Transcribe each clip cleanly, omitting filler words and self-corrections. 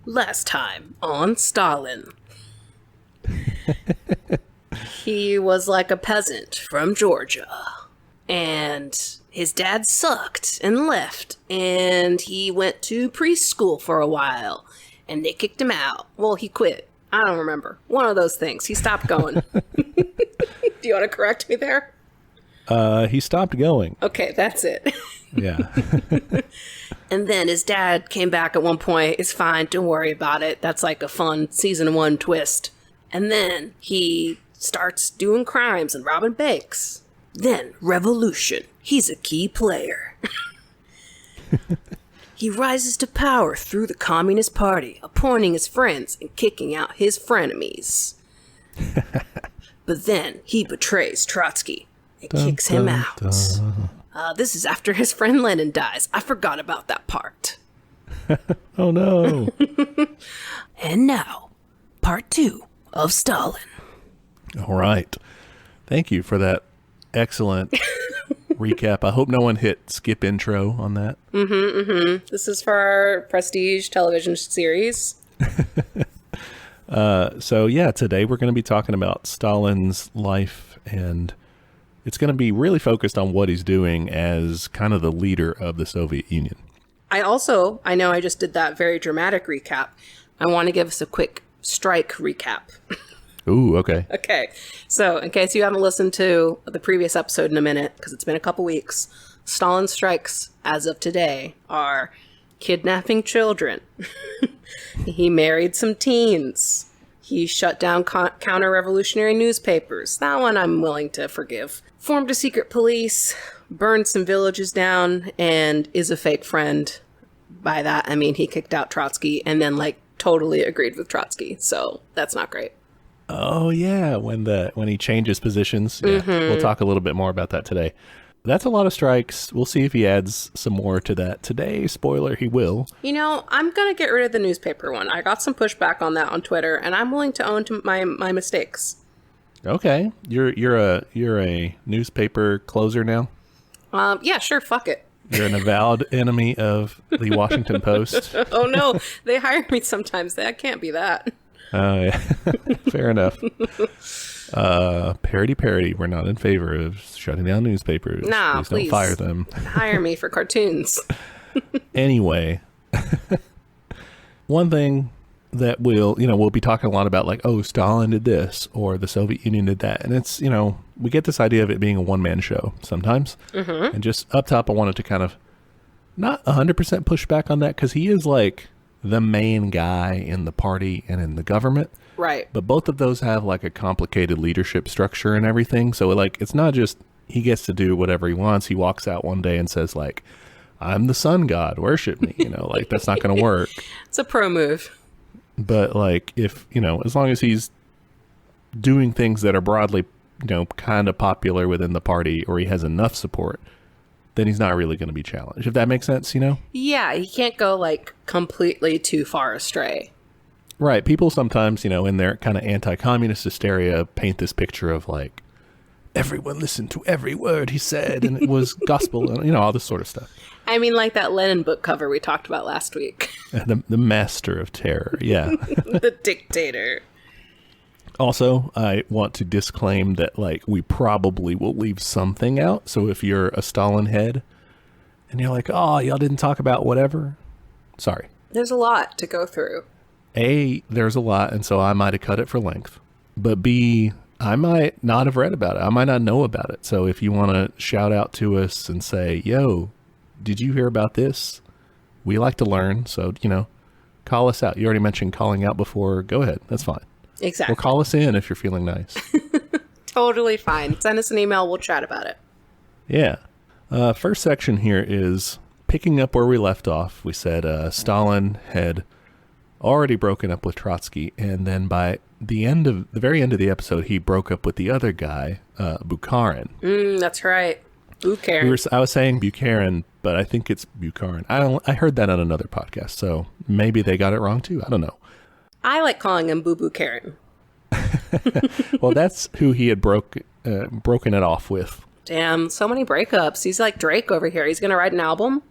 Last time on Stalin. He was like a peasant from Georgia. And his dad sucked and left. And he went to preschool for a while. And they kicked him out. Well, he quit. I don't remember. One of those things. He stopped going. Do you want to correct me there? He stopped going. Okay, that's it. Yeah. And then his dad came back at one point. It's fine. Don't worry about it. That's like a fun season 1 twist. And then he starts doing crimes and robbing banks. Then revolution. He's a key player. He rises to power through the Communist Party, appointing his friends and kicking out his frenemies. But then he betrays Trotsky and kicks him out. This is after his friend Lenin dies. I forgot about that part. Oh, no. And now, part 2 of Stalin. All right. Thank you for that excellent recap. I hope no one hit skip intro on that. This is for our prestige television series. So, yeah, today we're going to be talking about Stalin's life, and it's going to be really focused on what he's doing as kind of the leader of the Soviet Union. I know I just did that very dramatic recap. I want to give us a quick strike recap. Ooh, okay. Okay. So in case you haven't listened to the previous episode in a minute, because it's been a couple weeks, Stalin's strikes as of today are kidnapping children. He married some teens. He shut down counter-revolutionary newspapers. That one I'm willing to forgive. Formed a secret police, burned some villages down, and is a fake friend. By that, I mean he kicked out Trotsky and then, totally agreed with Trotsky. So that's not great. Oh, yeah, when he changes positions. Yeah, We'll talk a little bit more about that today. That's a lot of strikes. We'll see if he adds some more to that today. Spoiler, he will. You know, I'm going to get rid of the newspaper one. I got some pushback on that on Twitter, and I'm willing to own to my mistakes. Okay. You're a newspaper closer now? Yeah, sure, fuck it. You're an avowed enemy of the Washington Post. Oh, no. They hire me sometimes. That can't be that. Oh, yeah. Fair enough. Parody. We're not in favor of shutting down newspapers. Nah, please don't fire them. Hire me for cartoons. Anyway, one thing that we'll be talking a lot about, Stalin did this or the Soviet Union did that. And it's, we get this idea of it being a one-man show sometimes. Mm-hmm. And just up top, I wanted to kind of not 100% push back on that because he is the main guy in the party and in the government. Right. But both of those have a complicated leadership structure and everything. So it's not just he gets to do whatever he wants. He walks out one day and says I'm the sun god, worship me, that's not going to work. It's a pro move. But if, as long as he's doing things that are broadly, kind of popular within the party or he has enough support, then he's not really going to be challenged. If that makes sense, Yeah, he can't go completely too far astray. Right. People sometimes, in their kind of anti-communist hysteria, paint this picture of everyone listened to every word he said and it was gospel and, all this sort of stuff. I mean, that Lenin book cover we talked about last week. The master of terror. Yeah. The dictator. Also, I want to disclaim that we probably will leave something out. So if you're a Stalin head and you're oh, y'all didn't talk about whatever. Sorry. There's a lot to go through. A, there's a lot, and so I might have cut it for length. But B, I might not have read about it. I might not know about it. So if you want to shout out to us and say, yo, did you hear about this? We like to learn. So, call us out. You already mentioned calling out before. Go ahead. That's fine. Exactly. Or call us in if you're feeling nice. Totally fine. Send us an email. We'll chat about it. Yeah. First section here is picking up where we left off. We said Stalin had already broken up with Trotsky, and then by the very end of the episode, he broke up with the other guy, Bukharin. That's right. Bukharin. I was saying Bukharin, but I think it's Bukharin. I heard that on another podcast, so maybe they got it wrong too. I don't know. I like calling him Boo Karen. Well, that's who he had broken it off with. Damn, so many breakups. He's like Drake over here. He's going to write an album?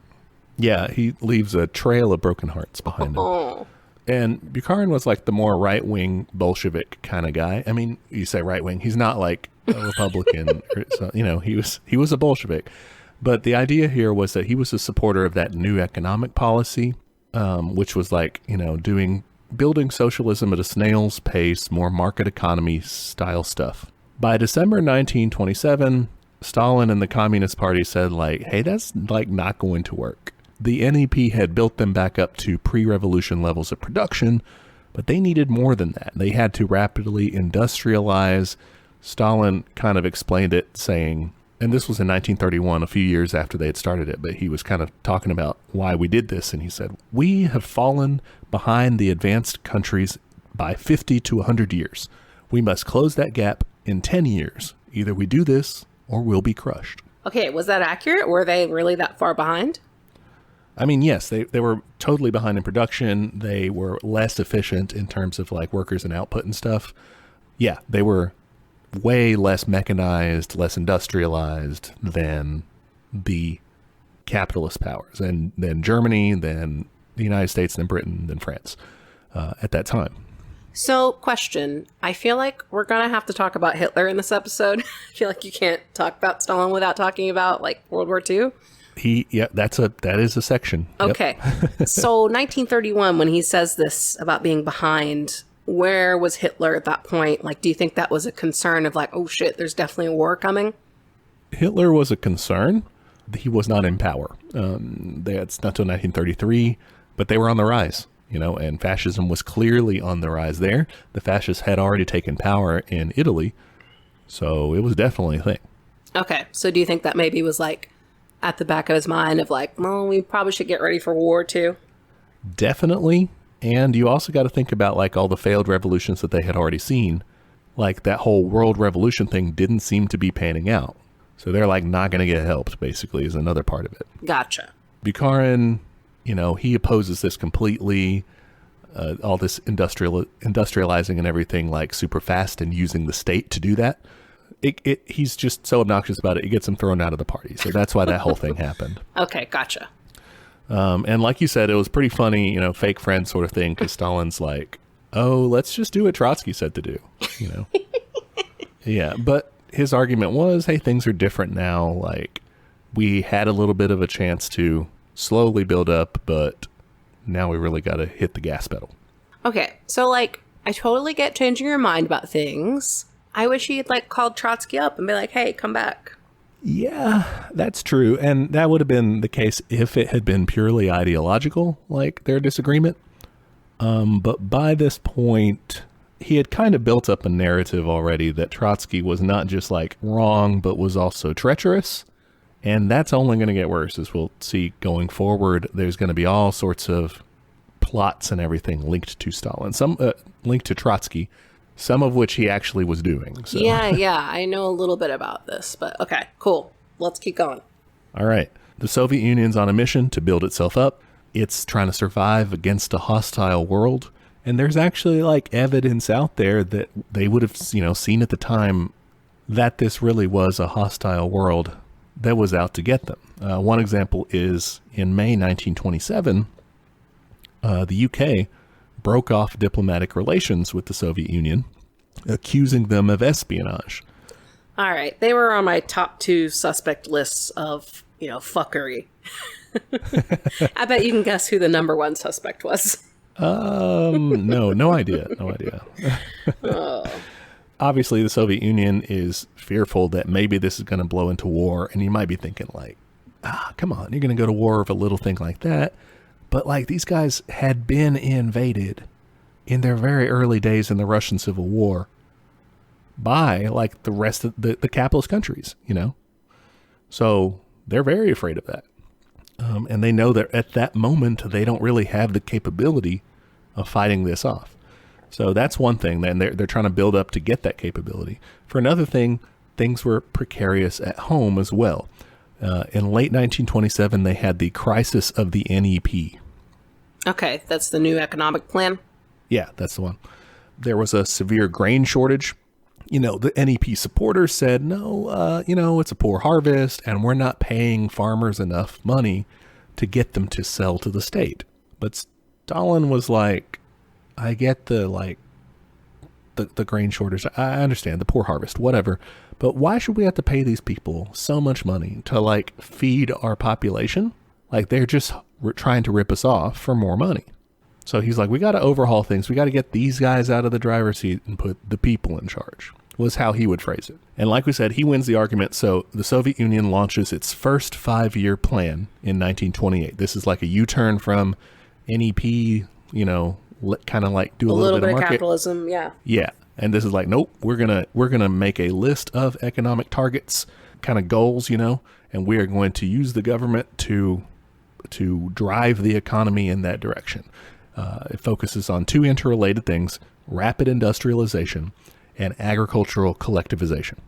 Yeah, he leaves a trail of broken hearts behind him. And Bukharin was like the more right-wing Bolshevik kind of guy. I mean, you say right-wing, he's not like a Republican. So, he was a Bolshevik. But the idea here was that he was a supporter of that new economic policy, which was like, building socialism at a snail's pace, more market economy style stuff. By December 1927, Stalin and the Communist Party said, like, hey, that's like not going to work. The NEP had built them back up to pre-revolution levels of production, but they needed more than that. They had to rapidly industrialize. Stalin kind of explained it, saying, and this was in 1931, a few years after they had started it, but he was kind of talking about why we did this. And he said, we have fallen behind the advanced countries by 50 to 100 years. We must close that gap in 10 years. Either we do this or we'll be crushed. Okay, was that accurate? Were they really that far behind? I mean, yes, they were totally behind in production. They were less efficient in terms of like workers and output and stuff. Yeah, they were way less mechanized, less industrialized than the capitalist powers, and then Germany, then the United States, then Britain, then France at that time. So, question. I feel like we're going to have to talk about Hitler in this episode. I feel like you can't talk about Stalin without talking about like World War II. That is a section. Okay. So 1931, when he says this about being behind, where was Hitler at that point? Like, do you think that was a concern of like, oh shit, there's definitely a war coming? Hitler was a concern. He was not in power. It's not till 1933, but they were on the rise, and fascism was clearly on the rise there. The fascists had already taken power in Italy, so it was definitely a thing. Okay. So do you think that maybe was like at the back of his mind of like, well, we probably should get ready for war too? Definitely. And you also got to think about like all the failed revolutions that they had already seen. Like that whole world revolution thing didn't seem to be panning out. So they're like not going to get helped, basically, is another part of it. Gotcha. Bukharin, he opposes this completely. All this industrializing and everything like super fast and using the state to do that. He's just so obnoxious about it. It gets him thrown out of the party. So that's why that whole thing happened. Okay, gotcha. And like you said, it was pretty funny, fake friend sort of thing, because Stalin's like, oh, let's just do what Trotsky said to do, Yeah, but his argument was, hey, things are different now. Like, we had a little bit of a chance to slowly build up, but now we really got to hit the gas pedal. Okay, so like, I totally get changing your mind about things. I wish he had like called Trotsky up and be like, hey, come back. Yeah, that's true. And that would have been the case if it had been purely ideological, like their disagreement. But by this point, he had kind of built up a narrative already that Trotsky was not just like wrong, but was also treacherous. And that's only going to get worse, as we'll see going forward. There's going to be all sorts of plots and everything linked to Stalin, some linked to Trotsky, some of which he actually was doing. So. Yeah, I know a little bit about this, but okay, cool. Let's keep going. All right. The Soviet Union's on a mission to build itself up. It's trying to survive against a hostile world. And there's actually like evidence out there that they would have, seen at the time that this really was a hostile world that was out to get them. One example is in May 1927, the UK broke off diplomatic relations with the Soviet Union, accusing them of espionage. All right. They were on my top 2 suspect lists of, fuckery. I bet you can guess who the number 1 suspect was. No idea. Oh. Obviously, the Soviet Union is fearful that maybe this is going to blow into war, and you might be thinking like, come on, you're going to go to war with a little thing like that. But like these guys had been invaded in their very early days in the Russian Civil War by like the rest of the capitalist countries, So they're very afraid of that. And they know that at that moment, they don't really have the capability of fighting this off. So that's one thing. Then they're trying to build up to get that capability. For another thing, things were precarious at home as well. In late 1927, they had the crisis of the NEP. Okay, that's the new economic plan? Yeah, that's the one. There was a severe grain shortage. The NEP supporters said, no, it's a poor harvest, and we're not paying farmers enough money to get them to sell to the state. But Stalin was like, I get the grain shortage. I understand the poor harvest, whatever. But why should we have to pay these people so much money to like feed our population? Like they're just trying to rip us off for more money. So he's like, we got to overhaul things. We got to get these guys out of the driver's seat and put the people in charge, was how he would phrase it. And like we said, he wins the argument. So the Soviet Union launches its first 5-year plan in 1928. This is like a U-turn from NEP, you know, kind of like do a little bit of capitalism. Yeah. Yeah. And this is like, nope, we're going to make a list of economic targets, kind of goals, you know, and we are going to use the government to drive the economy in that direction. It focuses on 2 interrelated things: rapid industrialization and agricultural collectivization.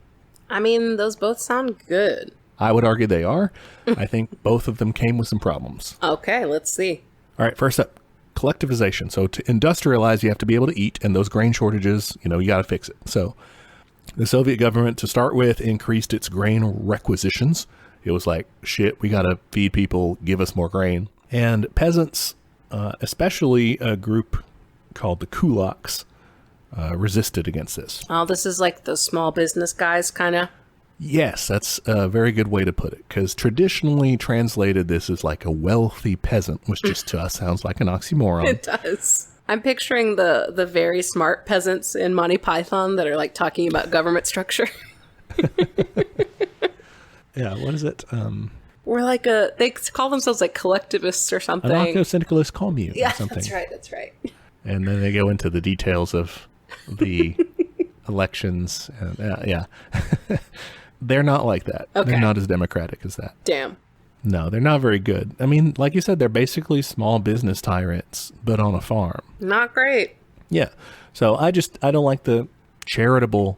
I mean, those both sound good. I would argue they are. I think both of them came with some problems. Okay, let's see. All right, first up, collectivization. So to industrialize, you have to be able to eat, and those grain shortages, you know, you got to fix it. So the Soviet government, to start with, increased its grain requisitions. It was like, shit, we got to feed people, give us more grain. And peasants, especially a group called the kulaks, resisted against this. Oh, this is like the small business guys, kind of? Yes, that's a very good way to put it, because traditionally translated, this is like a wealthy peasant, which just to us sounds like an oxymoron. It does. I'm picturing the very smart peasants in Monty Python that are like talking about government structure. Yeah, what is it? We're like they call themselves like collectivists or something. Anarcho-syndicalist commune Yeah, or something. that's right. And then they go into the details of the elections. And, yeah. They're not like that. Okay. They're not as democratic as that. Damn. No, they're not very good. I mean, like you said, they're basically small business tyrants, but on a farm. Not great. Yeah. So I don't like the charitable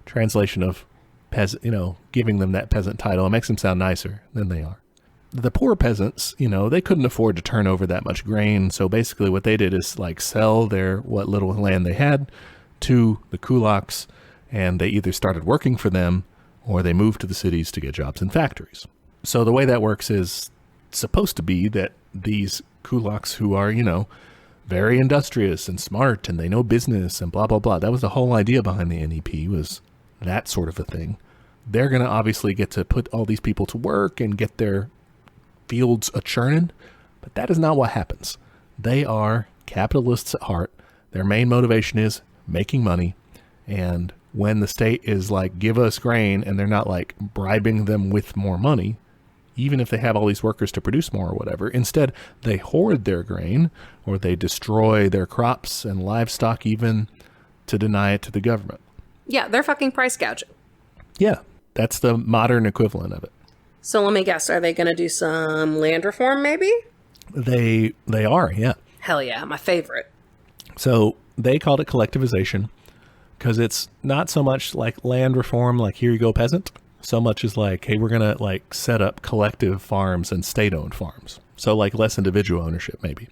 translation of peasant, you know, giving them that peasant title. It makes them sound nicer than they are. The poor peasants, you know, they couldn't afford to turn over that much grain. So basically what they did is like sell what little land they had to the kulaks, and they either started working for them or they moved to the cities to get jobs in factories. So the way that works is supposed to be that these kulaks, who are, you know, very industrious and smart and they know business and blah, blah, blah. That was the whole idea behind the NEP, was that sort of a thing. They're going to obviously get to put all these people to work and get their fields a-churning, but that is not what happens. They are capitalists at heart. Their main motivation is making money, and when the state is like, give us grain, and they're not like bribing them with more money, even if they have all these workers to produce more or whatever, instead they hoard their grain, or they destroy their crops and livestock even, to deny it to the government. Yeah, they're fucking price gouging. Yeah, that's the modern equivalent of it. So let me guess, are they going to do some land reform maybe? They are, yeah. Hell yeah, my favorite. So they called it collectivization because it's not so much like land reform, like here you go peasant, so much as like, hey, we're going to like set up collective farms and state-owned farms. So like less individual ownership maybe.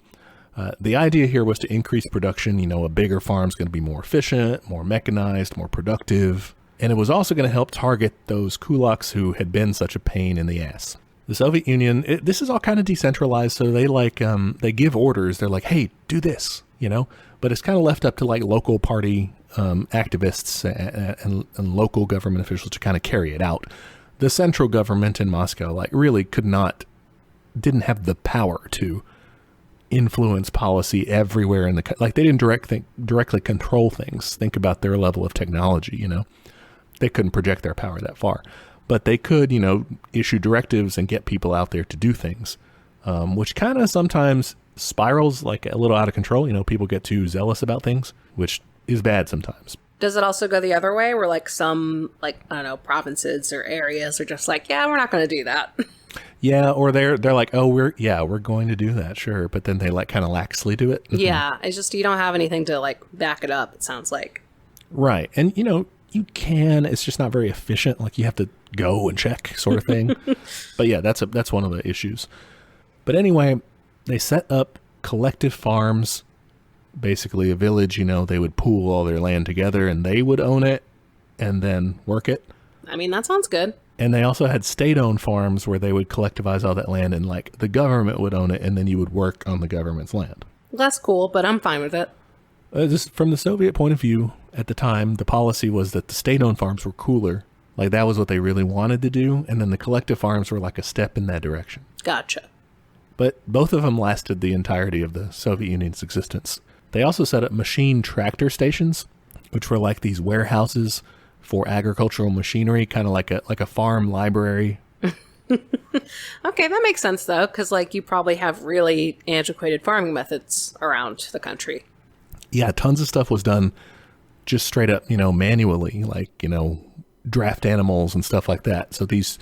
The idea here was to increase production. You know, a bigger farm's going to be more efficient, more mechanized, more productive. And it was also going to help target those kulaks who had been such a pain in the ass. The Soviet Union, this is all kind of decentralized. So they like, they give orders. They're like, hey, do this, you know, but it's kind of left up to like local party activists and local government officials to kind of carry it out. The central government in Moscow, like really didn't have the power to influence policy everywhere in the, like they didn't directly control things. Think about their level of technology, you know. They couldn't project their power that far, but they could, you know, issue directives and get people out there to do things, which kind of sometimes spirals like a little out of control. You know, people get too zealous about things, which is bad sometimes. Does it also go the other way where like some, like, I don't know, provinces or areas are just like, yeah, we're not going to do that? Yeah, or they're like, oh, we're going to do that, sure, but then they like kind of laxly do it. Yeah, it's just you don't have anything to like back it up, it sounds like. Right, and you know, you can, it's just not very efficient, like you have to go and check sort of thing. But yeah, that's one of the issues. But anyway, they set up collective farms, basically a village, you know, they would pool all their land together and they would own it and then work it. I mean, that sounds good. And they also had state-owned farms where they would collectivize all that land and like the government would own it and then you would work on the government's land. That's cool, but I'm fine with it. Just from the Soviet point of view, at the time, the policy was that the state-owned farms were cooler. Like, that was what they really wanted to do. And then the collective farms were like a step in that direction. Gotcha. But both of them lasted the entirety of the Soviet Union's existence. They also set up machine tractor stations, which were like these warehouses for agricultural machinery, kind of like a farm library. Okay, that makes sense, though, because, like, you probably have really antiquated farming methods around the country. Yeah, tons of stuff was done just straight up, manually, like, draft animals and stuff like that. So these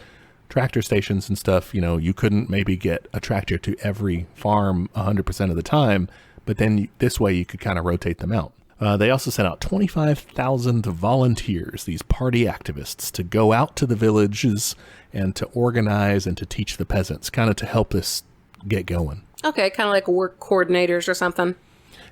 tractor stations and stuff, you couldn't maybe get a tractor to every farm 100% of the time, but then this way you could kind of rotate them out. They also sent out 25,000 volunteers, these party activists, to go out to the villages and to organize and to teach the peasants, kind of to help this get going. Okay, kind of like work coordinators or something.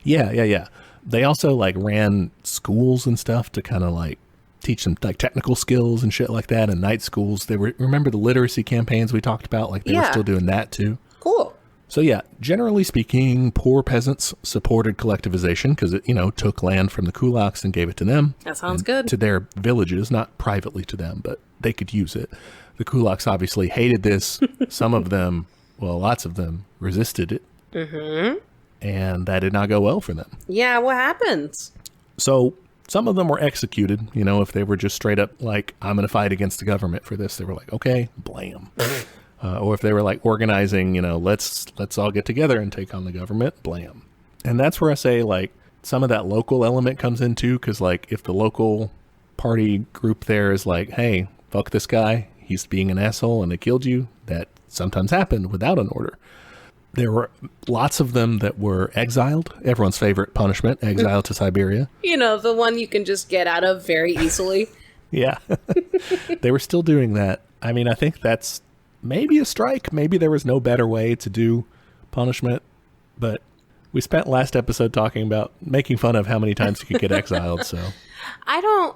Yeah. They also like ran schools and stuff to kind of like teach them like technical skills and shit like that, and night schools. They were, remember the literacy campaigns we talked about? Like they were still doing that too. Cool. So yeah, generally speaking, poor peasants supported collectivization because it, took land from the kulaks and gave it to them. That sounds good. To their villages, not privately to them, but they could use it. The kulaks obviously hated this. Some of them, well, lots of them resisted it. Mm-hmm. And that did not go well for them. Yeah, what happens? So some of them were executed, if they were just straight up like, I'm going to fight against the government for this. They were like, okay, blam. Or if they were like organizing, let's all get together and take on the government, blam. And that's where I say like some of that local element comes in too, because like if the local party group there is like, hey, fuck this guy, he's being an asshole and they killed you, that sometimes happened without an order. There were lots of them that were exiled, everyone's favorite punishment, exiled to Siberia. The one you can just get out of very easily. Yeah. They were still doing that. I mean, I think that's maybe a strike. Maybe there was no better way to do punishment. But we spent last episode talking about making fun of how many times you could get exiled. So No,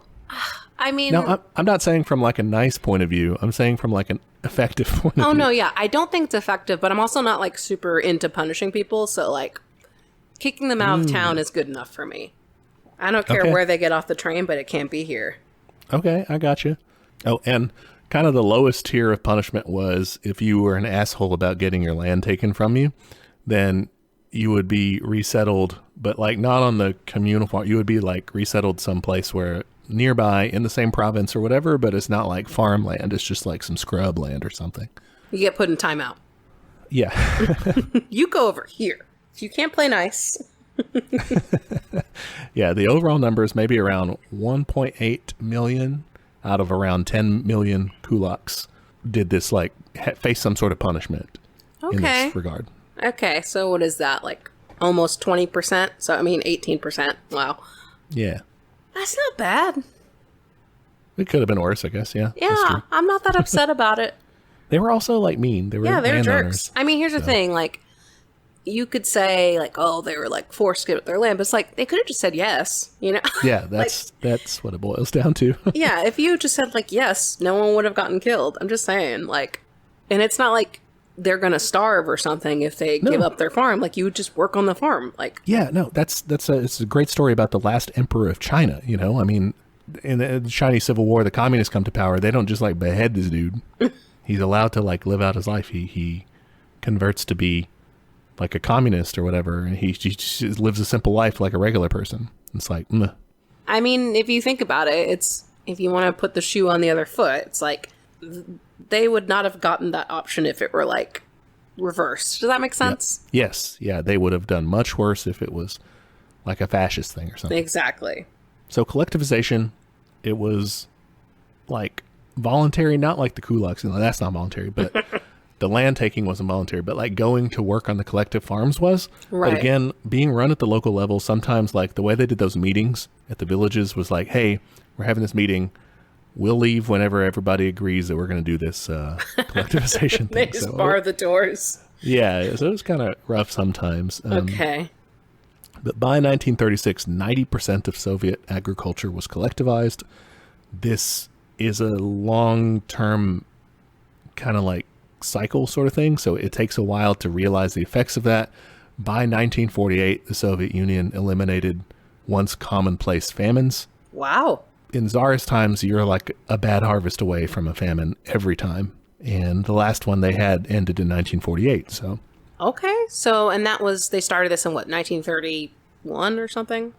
I'm not saying from like a nice point of view. I'm saying from like an effective point of view. Oh, no, yeah. I don't think it's effective, but I'm also not like super into punishing people. So like kicking them out of town is good enough for me. I don't care where they get off the train, but it can't be here. Okay, I got you. Oh, and kind of the lowest tier of punishment was if you were an asshole about getting your land taken from you, then you would be resettled, but like not on the communal farm. You would be like resettled someplace where nearby in the same province or whatever, but it's not like farmland. It's just like some scrub land or something. You get put in timeout. Yeah. You go over here. If you can't play nice. Yeah, the overall number is maybe around 1.8 million out of around 10 million kulaks did this, like, face some sort of punishment in this regard. Okay, so what is that, like, almost 20%? So, 18%. Wow. Yeah. That's not bad. It could have been worse, I guess, yeah. Yeah, I'm not that upset about it. They were also, like, mean. They were they're landowners. jerks. Here's the thing, like, you could say, like, oh, they were, like, forced to give up their land, but it's like, they could have just said yes, Yeah, that's what it boils down to. Yeah, if you just said, like, yes, no one would have gotten killed. I'm just saying, like, and it's not like they're going to starve or something if they give up their farm. Like, you would just work on the farm. Like, yeah, no, it's a great story about the last emperor of China, in the Chinese Civil War, the communists come to power. They don't just, like, behead this dude. He's allowed to, like, live out his life. He converts to be like a communist or whatever, and he just lives a simple life like a regular person. It's like, meh. If you think about it, it's, if you want to put the shoe on the other foot, it's like, they would not have gotten that option if it were, like, reversed. Does that make sense? Yep. Yes. Yeah, they would have done much worse if it was like a fascist thing or something. Exactly. So collectivization, it was like voluntary, not like the kulaks. That's not voluntary, but the land taking wasn't voluntary, but like going to work on the collective farms was. Right. But again, being run at the local level, sometimes like the way they did those meetings at the villages was like, hey, we're having this meeting. We'll leave whenever everybody agrees that we're going to do this collectivization thing. They just bar the doors. Yeah, so it was kind of rough sometimes. Okay. But by 1936, 90% of Soviet agriculture was collectivized. This is a long-term kind of like cycle sort of thing, so it takes a while to realize the effects of that. By 1948, the Soviet Union eliminated once commonplace famines. Wow. In Tsarist times, you're like a bad harvest away from a famine every time. And the last one they had ended in 1948, so. Okay. So, and that was, they started this in what, 1931 or something?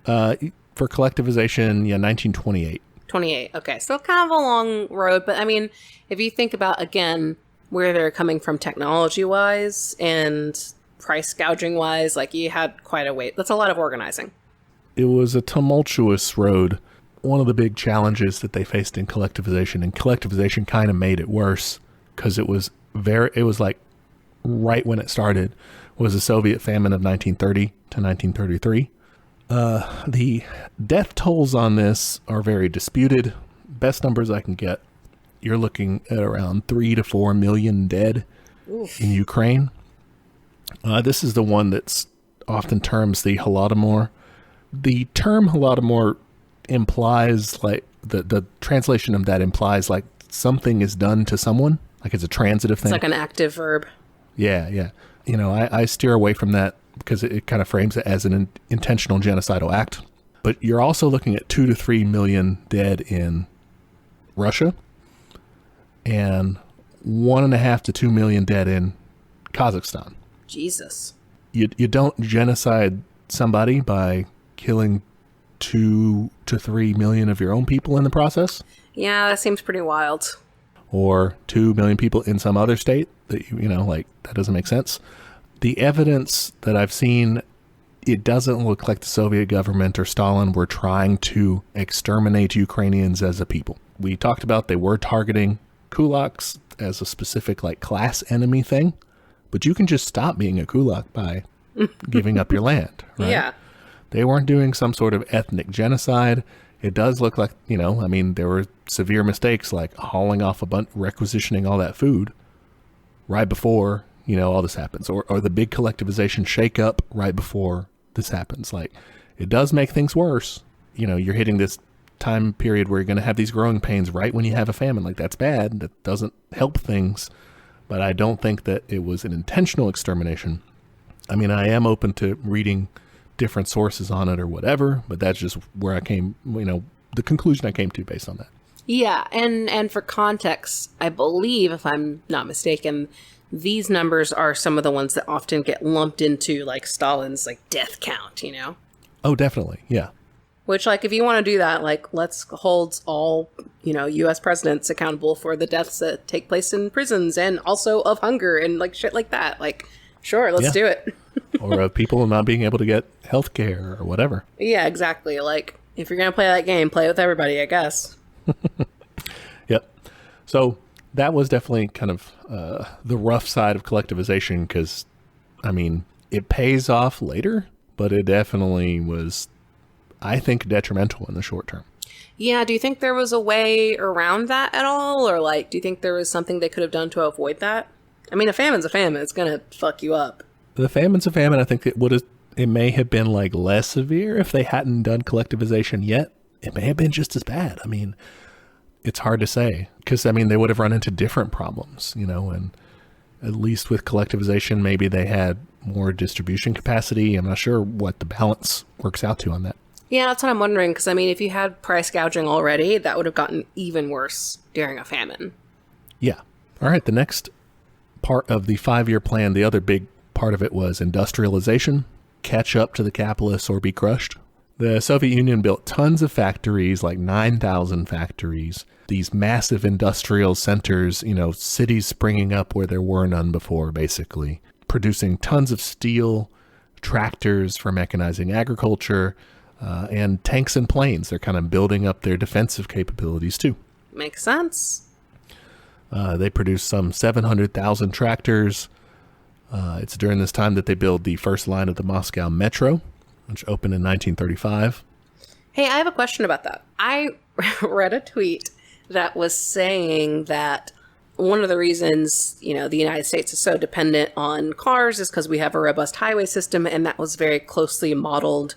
For collectivization, yeah, 1928. 28. Okay. So kind of a long road. But I mean, if you think about, again, where they're coming from technology-wise and price gouging-wise, like you had quite a wait. That's a lot of organizing. It was a tumultuous road. One of the big challenges that they faced in collectivization, and collectivization kind of made it worse because it was like right when it started was the Soviet famine of 1930 to 1933. The death tolls on this are very disputed. Best numbers I can get, you're looking at around 3 to 4 million dead in Ukraine. This is the one that's often terms the Holodomor. The term Holodomor implies like the translation of that implies like something is done to someone, like it's a transitive thing. It's like an active verb. Yeah. You know, I steer away from that because it kind of frames it as an intentional genocidal act. But you're also looking at 2 to 3 million dead in Russia and 1.5 to 2 million dead in Kazakhstan. Jesus. You don't genocide somebody by killing 2 to 3 million of your own people in the process. Yeah, that seems pretty wild. Or 2 million people in some other state that, you know, like that doesn't make sense. The evidence that I've seen, it doesn't look like the Soviet government or Stalin were trying to exterminate Ukrainians as a people. We talked about they were targeting kulaks as a specific like class enemy thing, but you can just stop being a kulak by giving up your land, right? Yeah. They weren't doing some sort of ethnic genocide. It does look like, you know, I mean, there were severe mistakes like hauling off requisitioning all that food right before, you know, all this happens, or the big collectivization shakeup right before this happens. Like, it does make things worse. You know, you're hitting this time period where you're going to have these growing pains right when you have a famine. Like, that's bad. That doesn't help things. But I don't think that it was an intentional extermination. I mean, I am open to reading different sources on it or whatever, but that's just where I came, you know, the conclusion I came to based on that. Yeah, and for context, I believe, if I'm not mistaken, these numbers are some of the ones that often get lumped into like Stalin's like death count, you know? Oh, definitely. Yeah. Which, like, if you want to do that, like, let's hold all, you know, U.S. presidents accountable for the deaths that take place in prisons and also of hunger and like shit like that. Like, sure, let's do it. Or of people not being able to get health care or whatever. Yeah, exactly. Like, if you're going to play that game, play with everybody, I guess. Yep. So that was definitely kind of the rough side of collectivization because, I mean, it pays off later, but it definitely was, I think, detrimental in the short term. Yeah, do you think there was a way around that at all? Or, like, do you think there was something they could have done to avoid that? I mean, a famine's a famine. It's going to fuck you up. The famine's a famine. I think it may have been, like, less severe if they hadn't done collectivization yet. It may have been just as bad. I mean, it's hard to say because, I mean, they would have run into different problems, you know, and at least with collectivization, maybe they had more distribution capacity. I'm not sure what the balance works out to on that. Yeah, that's what I'm wondering, because, I mean, if you had price gouging already, that would have gotten even worse during a famine. Yeah. All right, the next part of the 5-year plan, the other big part of it was industrialization, catch up to the capitalists or be crushed. The Soviet Union built tons of factories, like 9,000 factories, these massive industrial centers, you know, cities springing up where there were none before, basically, producing tons of steel, tractors for mechanizing agriculture, and tanks and planes. They're kind of building up their defensive capabilities, too. Makes sense. They produced some 700,000 tractors. It's during this time that they build the first line of the Moscow Metro, which opened in 1935. Hey, I have a question about that. I read a tweet that was saying that one of the reasons, you know, the United States is so dependent on cars is because we have a robust highway system, and that was very closely modeled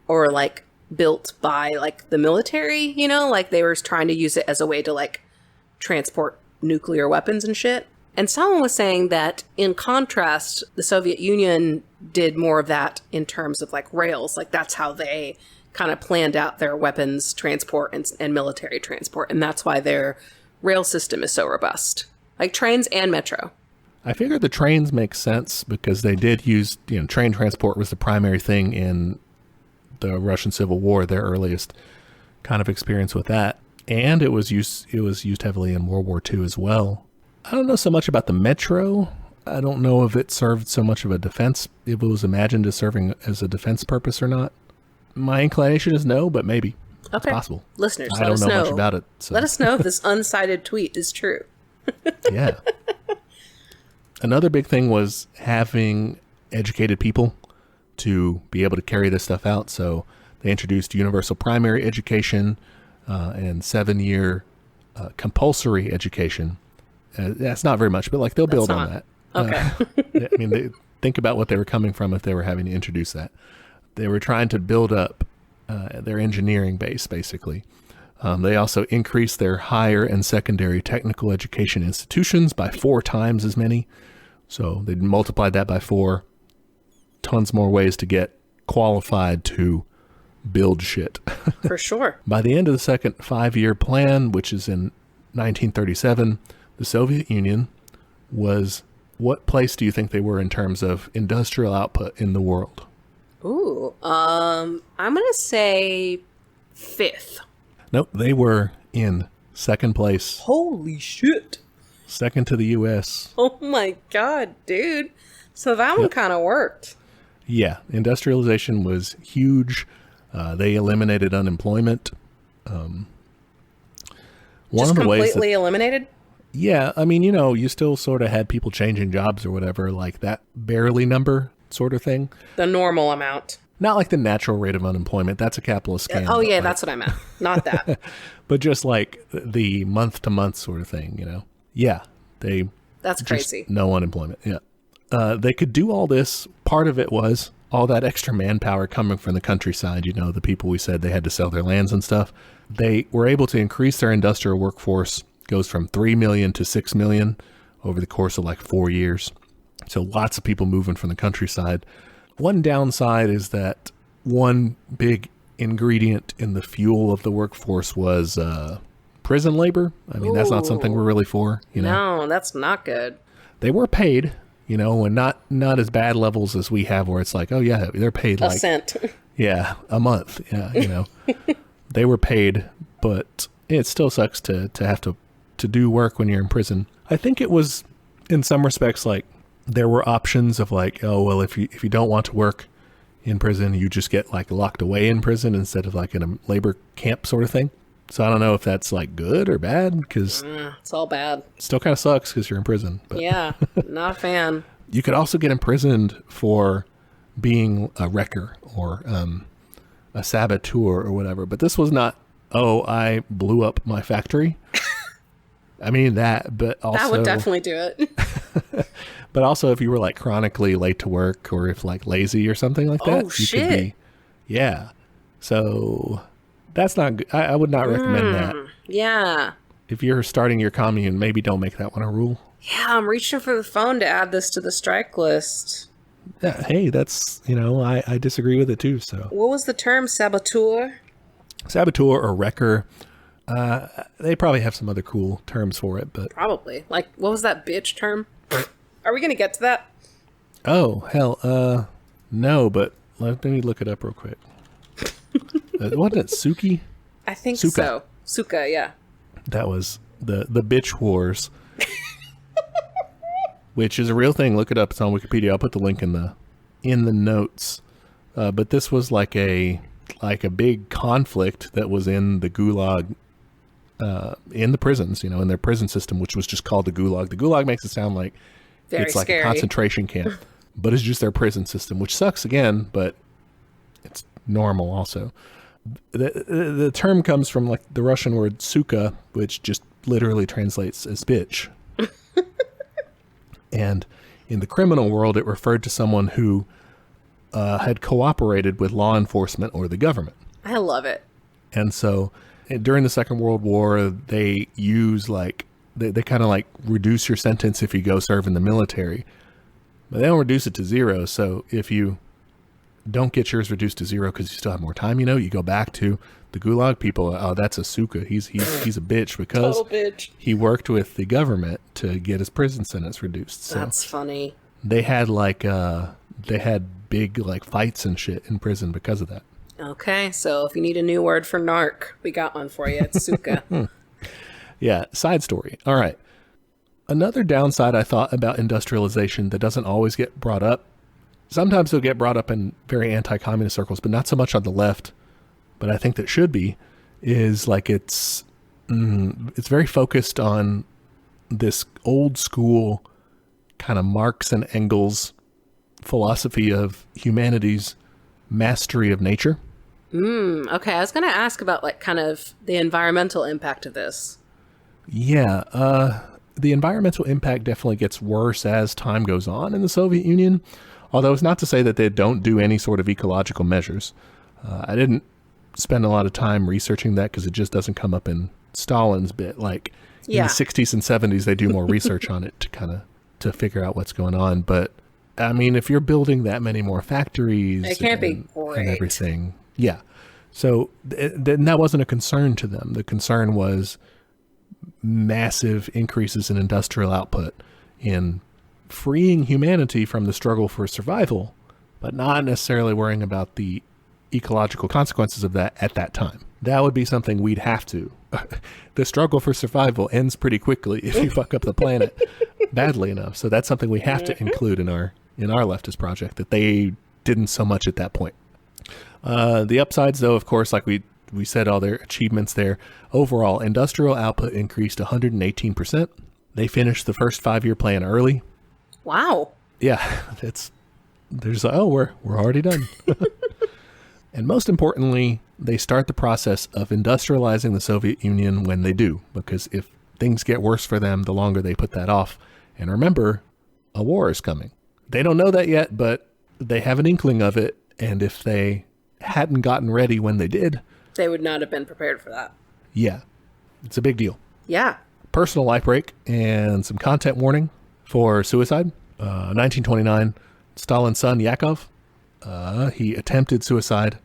or like built by like the military, you know, like they were trying to use it as a way to like transport nuclear weapons and shit. And someone was saying that in contrast, the Soviet Union did more of that in terms of like rails. Like that's how they kind of planned out their weapons transport and military transport. And that's why their rail system is so robust. Like trains and metro. I figured the trains make sense because they did use, train transport was the primary thing in the Russian Civil War, their earliest kind of experience with that. And it was used heavily in World War II as well. I don't know so much about the metro. I don't know if it served so much of a defense, if it was imagined as serving as a defense purpose or not. My inclination is no, but maybe. Okay. It's possible. Listeners, I don't know much about it. So. Let us know if this unsighted tweet is true. Yeah. Another big thing was having educated people to be able to carry this stuff out. So they introduced universal primary education and 7-year compulsory education. That's not very much, but like they'll build on that. Okay. I mean, think about what they were coming from if they were having to introduce that. They were trying to build up their engineering base, basically. They also increased their higher and secondary technical education institutions by 4 times as many. So they multiplied that by 4. Tons more ways to get qualified to build shit. For sure. By the end of the second 5-year plan, which is in 1937, the Soviet Union was, what place do you think they were in terms of industrial output in the world? Ooh, I'm going to say 5th. Nope, they were in second place. Holy shit. Second to the U.S. Oh my God, dude. So that one kind of worked. Yeah, industrialization was huge. They eliminated unemployment. One Just of the ways completely eliminated? Yeah, I mean, you still sort of had people changing jobs or whatever, like that barely number sort of thing. The normal amount. Not like the natural rate of unemployment. That's a capitalist scam. Oh, yeah, like, that's what I meant. Not that. but just like the month-to-month sort of thing, Yeah, That's crazy. No unemployment, yeah. They could do all this. Part of it was all that extra manpower coming from the countryside, the people we said they had to sell their lands and stuff. They were able to increase their industrial workforce, goes from 3 million to 6 million over the course of like 4 years. So lots of people moving from the countryside. One downside is that one big ingredient in the fuel of the workforce was prison labor. I mean, that's not something we're really for, No, that's not good. They were paid, and not as bad levels as we have where it's like, oh yeah, they're paid A like cent. Yeah, a month. Yeah, They were paid, but it still sucks to have to do work when you're in prison. I think it was in some respects like there were options of like, oh well, if you don't want to work in prison, you just get like locked away in prison instead of like in a labor camp sort of thing. So I don't know if that's like good or bad because it's all bad. It still kind of sucks because you're in prison. But yeah, not a fan. You could also get imprisoned for being a wrecker or a saboteur or whatever. But this was not, oh, I blew up my factory. I mean that, but also... That would definitely do it. But also if you were like chronically late to work or if like lazy or something like that. Oh, shit. Could be, yeah. So that's not good. I would not recommend that. Yeah. If you're starting your commune, maybe don't make that one a rule. Yeah, I'm reaching for the phone to add this to the strike list. Yeah, hey, that's, I disagree with it too, so. What was the term? Saboteur? Saboteur or wrecker. They probably have some other cool terms for it, but. Probably. Like, what was that bitch term? Are we going to get to that? Oh, hell, no, but let me look it up real quick. Wasn't it Suki? I think Suka. so. Suka, yeah. That was the bitch wars. Which is a real thing. Look it up. It's on Wikipedia. I'll put the link in the notes. But this was like a big conflict that was in the Gulag, in the prisons, in their prison system, which was just called the Gulag. The Gulag makes it sound like it's like a concentration camp, but it's just their prison system, which sucks again, but it's normal also. The term comes from like the Russian word suka, which just literally translates as bitch. And in the criminal world, it referred to someone who had cooperated with law enforcement or the government. I love it. And so during the Second World War, they use like, they kind of like reduce your sentence if you go serve in the military. But they don't reduce it to zero. So if you don't get yours reduced to zero because you still have more time, you go back to the Gulag people. Oh, that's Asuka. He's a bitch because Total bitch. he worked with the government to get his prison sentence reduced. So That's funny. they had big like fights and shit in prison because of that. Okay, so if you need a new word for narc, we got one for you. It's Suka. Yeah, side story. All right. Another downside I thought about industrialization that doesn't always get brought up. Sometimes it'll get brought up in very anti-communist circles, but not so much on the left. But I think that should be, is like it's very focused on this old school kind of Marx and Engels philosophy of humanity's mastery of nature. Okay, I was going to ask about like kind of the environmental impact of this. Yeah, the environmental impact definitely gets worse as time goes on in the Soviet Union, although it's not to say that they don't do any sort of ecological measures. I didn't spend a lot of time researching that because it just doesn't come up in Stalin's bit. Like in the 60s and 70s, they do more research on it to figure out what's going on. But I mean, if you're building that many more factories, it can't be great. And everything. Yeah. So that wasn't a concern to them. The concern was massive increases in industrial output in freeing humanity from the struggle for survival, but not necessarily worrying about the ecological consequences of that at that time. That would be something we'd have to. The struggle for survival ends pretty quickly if you fuck up the planet badly enough. So that's something we have to include in our leftist project that they didn't so much at that point. The upsides, though, of course, like we said, all their achievements there. Overall, industrial output increased 118%. They finished the first 5-year plan early. Wow. Yeah, they're just like, oh, we're already done. And most importantly, they start the process of industrializing the Soviet Union when they do, because if things get worse for them, the longer they put that off. And remember, a war is coming. They don't know that yet, but they have an inkling of it. And if they hadn't gotten ready when they did, they would not have been prepared for that. Yeah, it's a big deal. Yeah. Personal life break and some content warning for suicide. 1929, Stalin's son, Yakov, he attempted suicide.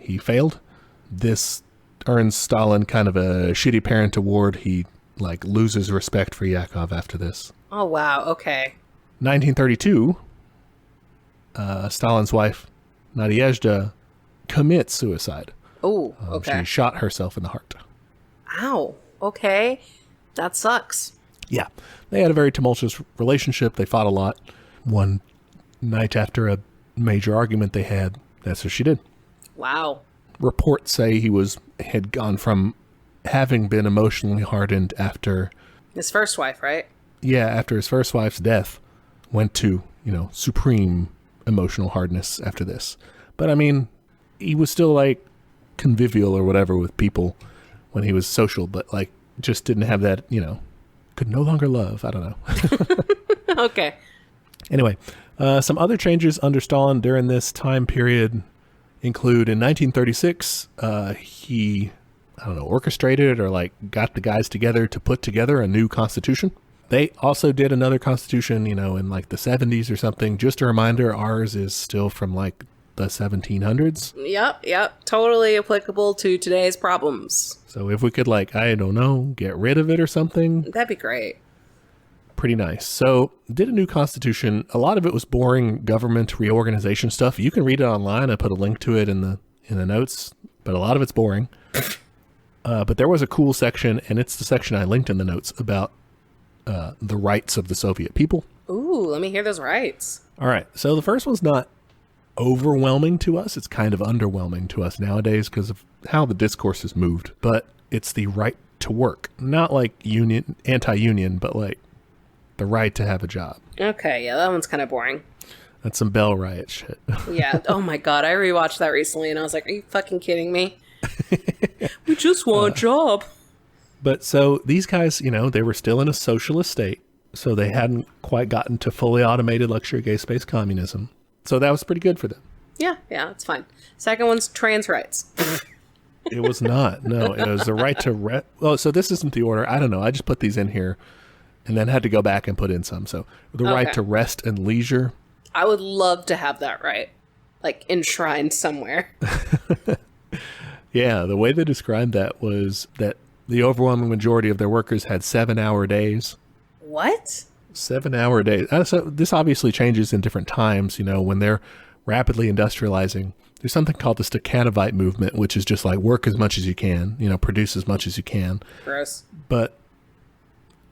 He failed. This earns Stalin kind of a shitty parent award. He like loses respect for Yakov after this. Oh, wow. Okay. 1932, Stalin's wife, Nadezhda, commits suicide. Oh, okay. She shot herself in the heart. Ow. Okay. That sucks. Yeah. They had a very tumultuous relationship. They fought a lot. One night after a major argument they had, that's what she did. Wow. Reports say he had gone from having been emotionally hardened after his first wife, right? Yeah, after his first wife's death, went to, supreme emotional hardness after this. But I mean, he was still like convivial or whatever with people when he was social, but like just didn't have that, could no longer love. I don't know. Okay. Anyway, some other changes under Stalin during this time period include in 1936, he, orchestrated or like got the guys together to put together a new constitution. They also did another constitution, in like the 70s or something. Just a reminder, ours is still from like the 1700s. Yep. Totally applicable to today's problems. So if we could get rid of it or something. That'd be great. Pretty nice. So did a new constitution. A lot of it was boring government reorganization stuff. You can read it online. I put a link to it in the notes, but a lot of it's boring. But there was a cool section, and it's the section I linked in the notes about the rights of the Soviet people. Ooh, let me hear those rights. All right. So the first one's not overwhelming to us. It's kind of underwhelming to us nowadays because of how the discourse has moved. But it's the right to work. Not like anti-union, but like the right to have a job. Okay, yeah, that one's kind of boring. That's some Bell Riot shit. Yeah. Oh my God, I rewatched that recently and I was like, are you fucking kidding me? We just want a job. But so these guys, they were still in a socialist state. So they hadn't quite gotten to fully automated luxury gay space communism. So that was pretty good for them. Yeah, it's fine. Second one's trans rights. It was not. No, it was the right to... Well, so this isn't the order. I don't know. I just put these in here. and then had to go back and put in some. So the right to rest and leisure. I would love to have that right, like enshrined somewhere. Yeah, the way they described that was that the overwhelming majority of their workers had 7-hour days. What? 7-hour days. So this obviously changes in different times. You know, when they're rapidly industrializing, there's something called the Stakhanovite movement, which is just like work as much as you can, you know, produce as much as you can. Gross. But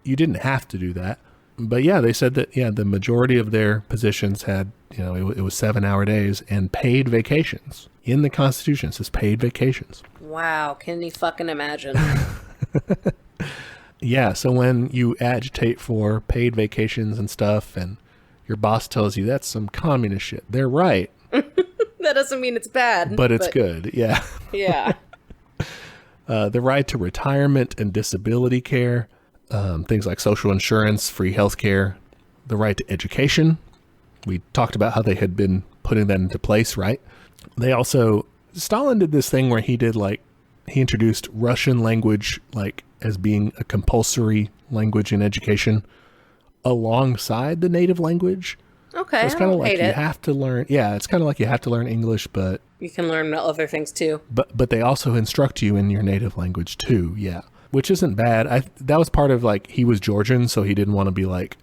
you didn't have to do that. But yeah, they said that, yeah, the majority of their positions had, you know, it was 7-hour days and paid vacations. In the Constitution, it says paid vacations. Wow. Can you fucking imagine? Yeah, so when you agitate for paid vacations and stuff and your boss tells you that's some communist shit, they're right. That doesn't mean it's bad. But it's good, yeah. Yeah. The right to retirement and disability care, things like social insurance, free health care, the right to education. We talked about how they had been putting that into place, right? They also, Stalin did this thing where he introduced Russian language like as being a compulsory language in education alongside the native language. Okay, so it's kind of like you it. have to learn. Yeah, it's kind of like you have to learn English, but you can learn other things too. But they also instruct you in your native language too. Yeah, which isn't bad. That was part of like he was Georgian, so he didn't want to be like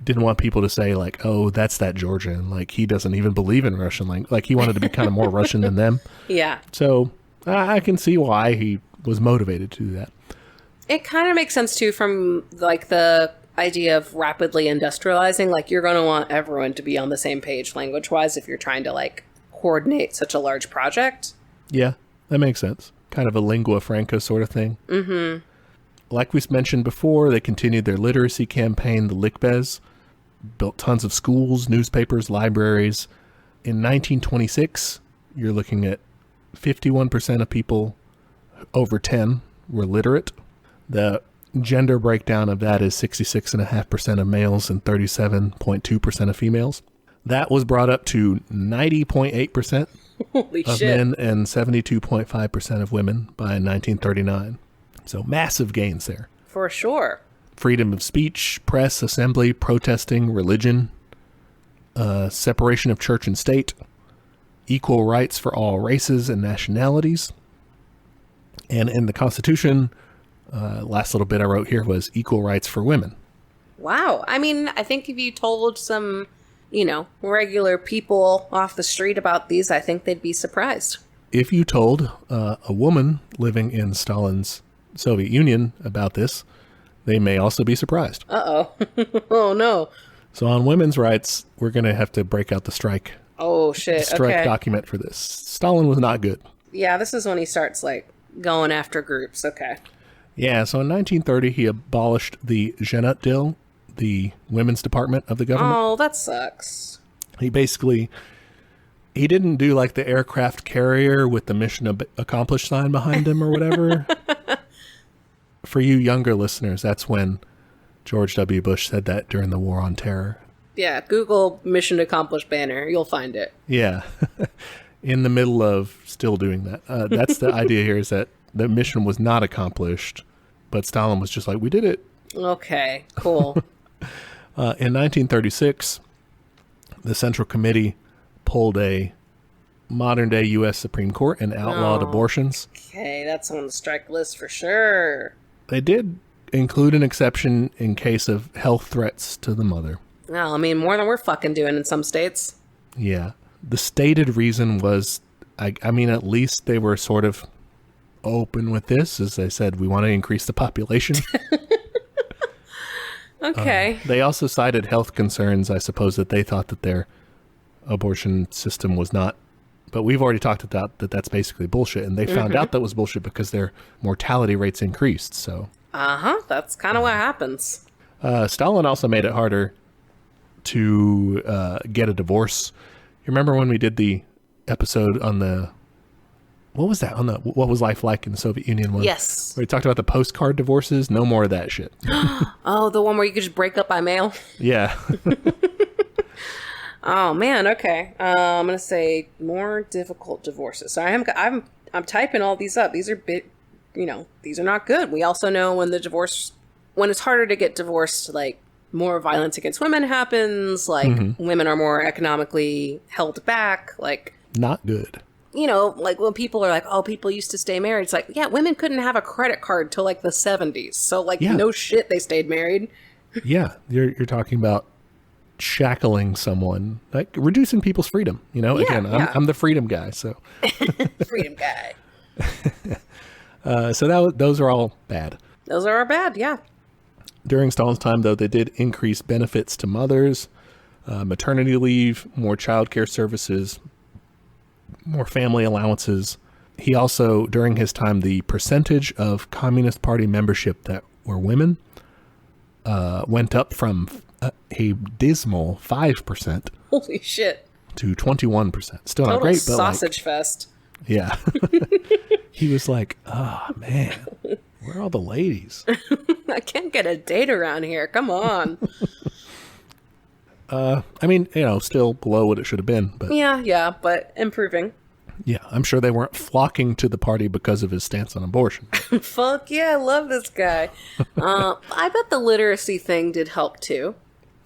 didn't want people to say like, oh, that's that Georgian. Like he doesn't even believe in Russian language. Like he wanted to be kind of more Russian than them. Yeah. So I can see why he was motivated to do that. It kind of makes sense too from like the idea of rapidly industrializing. Like you're going to want everyone to be on the same page language wise if you're trying to like coordinate such a large project. Yeah, that makes sense. Kind of a lingua franca sort of thing. Mm-hmm. Like we mentioned before, they continued their literacy campaign, the Likhbez, built tons of schools, newspapers, libraries. In 1926, you're looking at 51% of people over 10 were literate. The gender breakdown of that is 66.5% of males and 37.2% of females. That was brought up to 90.8% of men and 72.5% of women by 1939. So massive gains there. For sure. Freedom of speech, press, assembly, protesting, religion, separation of church and state, equal rights for all races and nationalities. And in the Constitution, last little bit I wrote here was equal rights for women. Wow. I mean, I think if you told some, you know, regular people off the street about these, I think they'd be surprised. If you told a woman living in Stalin's Soviet Union about this, they may also be surprised. Uh-oh. Oh, no. So on women's rights, we're going to have to break out the strike. Oh, shit. Strike document for this. Stalin was not good. Yeah, this is when he starts, like, going after groups. Okay. Yeah, so in 1930, he abolished the Zhenotdel, the women's department of the government. Oh, that sucks. He didn't do like the aircraft carrier with the mission accomplished sign behind him or whatever. For you younger listeners, that's when George W. Bush said that during the War on Terror. Yeah, Google mission accomplished banner. You'll find it. Yeah. In the middle of still doing that. That's the idea here, is that the mission was not accomplished, but Stalin was just like, we did it. Okay, cool. In 1936, the Central Committee pulled a modern-day U.S. Supreme Court and outlawed abortions. Okay, that's on the strike list for sure. They did include an exception in case of health threats to the mother. Well, I mean, more than we're fucking doing in some states. Yeah. The stated reason was, I mean, at least they were sort of open with this, as they said, we want to increase the population. Okay. They also cited health concerns, I suppose, that they thought that their abortion system was not. But we've already talked about that that's basically bullshit. And they found out that was bullshit because their mortality rates increased. So. That's kind of what happens. Stalin also made it harder to get a divorce. You remember when we did the episode on the, what was that? On the What Was Life Like in the Soviet Union one? Yes. Where we talked about the postcard divorces. No more of that shit. Oh, the one where you could just break up by mail? Yeah. Oh man, okay. I'm gonna say more difficult divorces. So I'm typing all these up. These are these are not good. We also know when the divorce when it's harder to get divorced, like, more violence against women happens, like, women are more economically held back, like... Not good. You know, like, when people are like, oh, people used to stay married, it's like, yeah, women couldn't have a credit card till, like, the 70s, so, like, no shit they stayed married. Yeah, you're talking about shackling someone, like, reducing people's freedom, you know? Yeah, Again, I'm the freedom guy, so... Freedom guy. So those are all bad. Those are bad, yeah. During Stalin's time, though, they did increase benefits to mothers, maternity leave, more childcare services, more family allowances. He also, during his time, the percentage of Communist Party membership that were women went up from a dismal 5%. Holy shit. To 21%. Still Total not great, but sausage fest. Yeah. He was like, oh, man, where are all the ladies? I can't get a date around here. Come on. I mean, you know, still below what it should have been. But Yeah, but improving. yeah, I'm sure they weren't flocking to the party because of his stance on abortion. Fuck yeah, I love this guy. I bet the literacy thing did help too.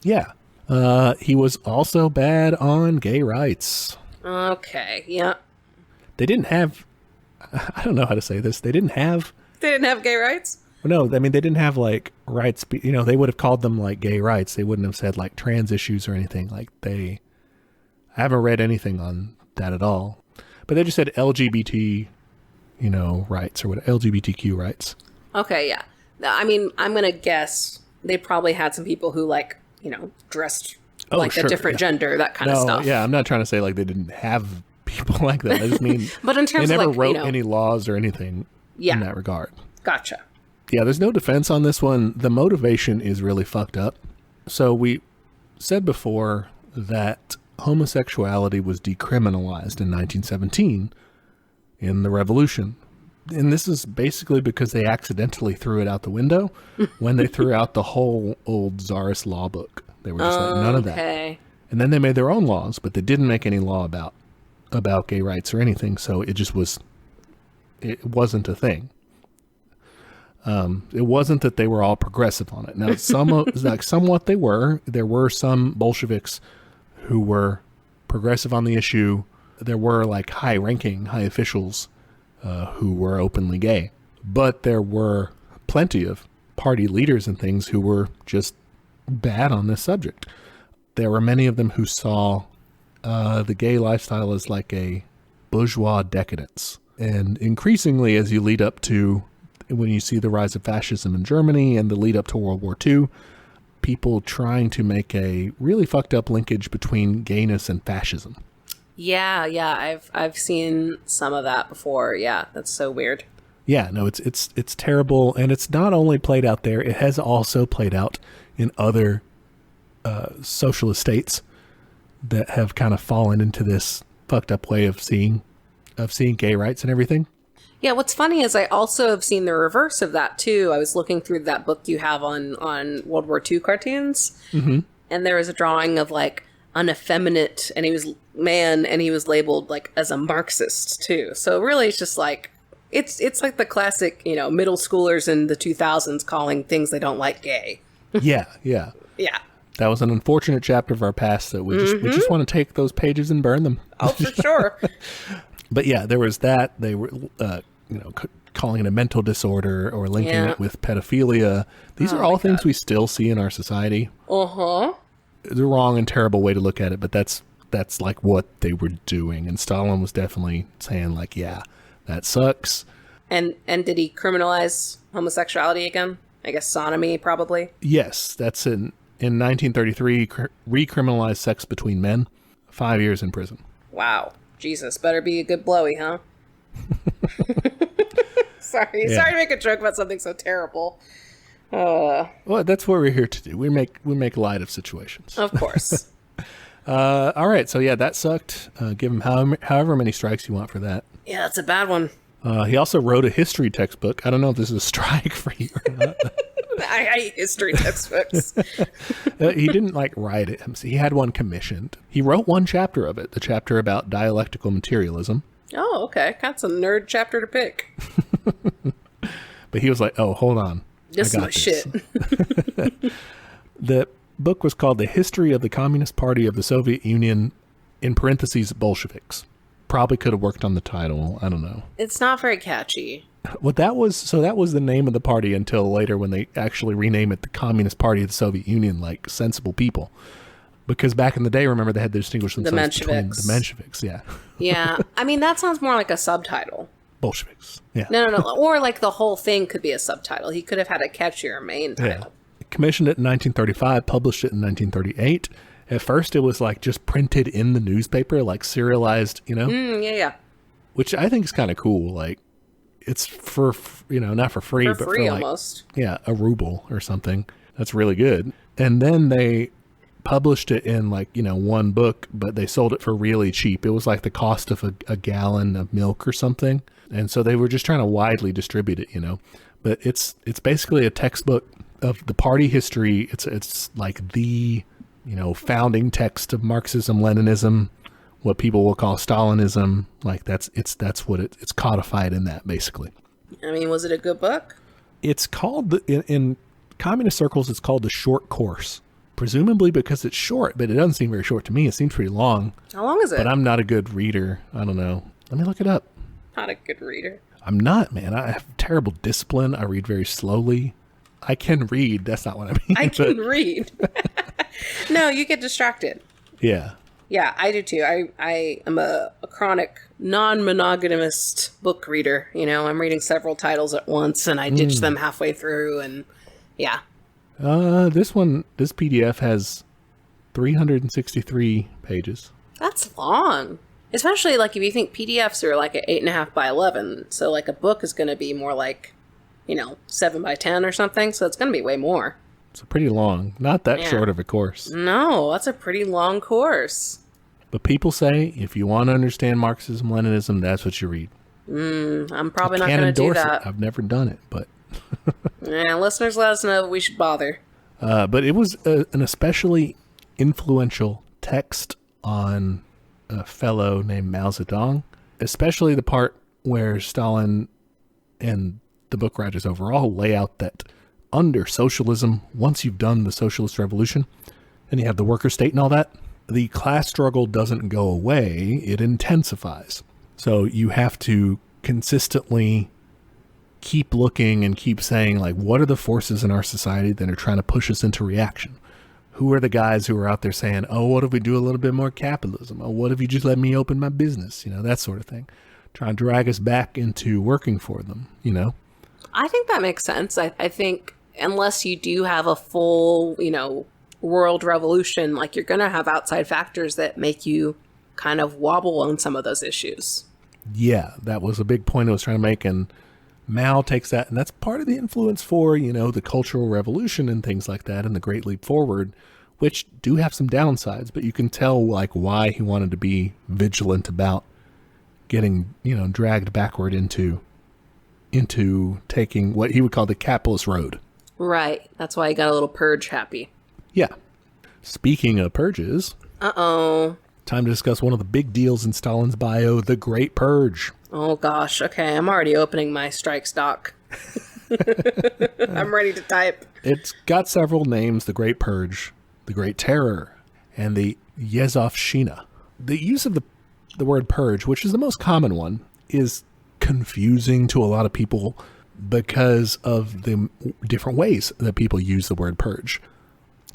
Yeah. He was also bad on gay rights. Okay, yeah. They didn't have, I don't know how to say this. They didn't have gay rights? No, I mean, they didn't have, like, rights. You know, they would have called them, like, gay rights. They wouldn't have said, like, trans issues or anything. Like, I haven't read anything on that at all. But they just said LGBT, you know, rights or what, LGBTQ rights. Okay, yeah. I mean, I'm going to guess they probably had some people who, like, you know, dressed like a different gender, that kind of stuff. Yeah, I'm not trying to say, like, they didn't have people like that. I just mean but in terms they never of, like, wrote you know, any laws or anything in that regard. Gotcha. Yeah, there's no defense on this one. The motivation is really fucked up. So we said before that homosexuality was decriminalized in 1917 in the revolution. And this is basically because they accidentally threw it out the window when they threw out the whole old Tsarist law book. They were just like, none of that. And then they made their own laws, but they didn't make any law about gay rights or anything. So it just it wasn't a thing. It wasn't that they were all progressive on it. Now, somewhat they were. There were some Bolsheviks who were progressive on the issue. There were, like, high officials who were openly gay. But there were plenty of party leaders and things who were just bad on this subject. There were many of them who saw the gay lifestyle as like a bourgeois decadence. And increasingly, as you lead up to when you see the rise of fascism in Germany and the lead up to World War II, people trying to make a really fucked up linkage between gayness and fascism. Yeah, I've seen some of that before. Yeah, that's so weird. Yeah, no, it's terrible, and it's not only played out there; it has also played out in other socialist states that have kind of fallen into this fucked up way of seeing gay rights and everything. Yeah, what's funny is I also have seen the reverse of that too. I was looking through that book you have on World War II cartoons, and there was a drawing of, like, an effeminate, and he was man, and he was labeled, like, as a Marxist too. So really, it's just like it's like the classic, you know, middle schoolers in the 2000s calling things they don't like gay. Yeah. That was an unfortunate chapter of our past that we just want to take those pages and burn them. Oh, for sure. But yeah, there was that. They were, calling it a mental disorder or linking it with pedophilia. These are all things we still see in our society. It's a wrong and terrible way to look at it, but that's like what they were doing. And Stalin was definitely saying, like, yeah, that sucks. And did he criminalize homosexuality again? I guess sodomy, probably. Yes, that's in 1933, recriminalized sex between men, 5 years in prison. Wow. Jesus, better be a good blowy, huh? Sorry to make a joke about something so terrible. Well, that's what we're here to do. We make light of situations. Of course. All right, so yeah, that sucked. Give him however many strikes you want for that. Yeah, that's a bad one. He also wrote a history textbook. I don't know if this is a strike for you or not. I hate history textbooks. He didn't, like, write it. He had one commissioned. He wrote one chapter of it, the chapter about dialectical materialism. Oh, okay. That's a nerd chapter to pick. But he was like, oh, hold on. This is my shit. The book was called The History of the Communist Party of the Soviet Union, in parentheses, Bolsheviks. Probably could have worked on the title. I don't know. It's not very catchy. Well, that was the name of the party until later when they actually rename it the Communist Party of the Soviet Union, like sensible people. Because back in the day, remember, they had to distinguish themselves between the Mensheviks. Yeah. Yeah. I mean, that sounds more like a subtitle. Bolsheviks. Yeah. No. Or like the whole thing could be a subtitle. He could have had a catchier main title. Yeah. Commissioned it in 1935, published it in 1938. At first, it was like just printed in the newspaper, like serialized, Yeah. Which I think is kind of cool. Like, it's for, not for free, but free for like, almost. Yeah, a ruble or something. That's really good. And then they published it in like, one book, but they sold it for really cheap. It was like the cost of a gallon of milk or something. And so they were just trying to widely distribute it, But it's basically a textbook of the party history. It's like the, founding text of Marxism, Leninism, what people will call Stalinism. Like that's what it's codified in that, basically. I mean, was it a good book? It's called, in communist circles, it's called the short course. Presumably because it's short, but it doesn't seem very short to me. It seems pretty long. How long is it? But I'm not a good reader. I don't know. Let me look it up. Not a good reader. I'm not, man. I have terrible discipline. I read very slowly. I can read. That's not what I mean. I can read. No, you get distracted. Yeah. Yeah, I do too. I am a chronic non-monogamous book reader. I'm reading several titles at once and I ditch them halfway through and yeah. This PDF has 363 pages. That's long. Especially like if you think PDFs are like 8.5 by 11. So like a book is going to be more like, 7 by 10 or something. So it's going to be way more. It's pretty long. Not that short of a course. No, that's a pretty long course. But people say if you want to understand Marxism, Leninism, that's what you read. I'm probably not going to do that. I've never done it, but... Yeah, listeners, let us know if we should bother. But it was an especially influential text on a fellow named Mao Zedong, especially the part where Stalin and the book writers overall lay out that under socialism, once you've done the socialist revolution and you have the worker state and all that, the class struggle doesn't go away, it intensifies. So you have to consistently keep looking and keep saying, like, what are the forces in our society that are trying to push us into reaction? Who are the guys who are out there saying, oh, what if we do a little bit more capitalism? Oh, what if you just let me open my business? That sort of thing. Trying to drag us back into working for them, I think that makes sense. I think unless you do have a full, world revolution, like you're going to have outside factors that make you kind of wobble on some of those issues. Yeah, that was a big point I was trying to make. And Mao takes that, and that's part of the influence for, the Cultural Revolution and things like that, and the Great Leap Forward, which do have some downsides, but you can tell, like, why he wanted to be vigilant about getting, dragged backward into taking what he would call the capitalist road. Right. That's why he got a little purge happy. Yeah. Speaking of purges. Uh-oh. Time to discuss one of the big deals in Stalin's bio, the Great Purge. Oh, gosh. Okay, I'm already opening my strikes doc. I'm ready to type. It's got several names: the Great Purge, the Great Terror, and the Yezovshchina. The use of the word purge, which is the most common one, is confusing to a lot of people because of the different ways that people use the word purge.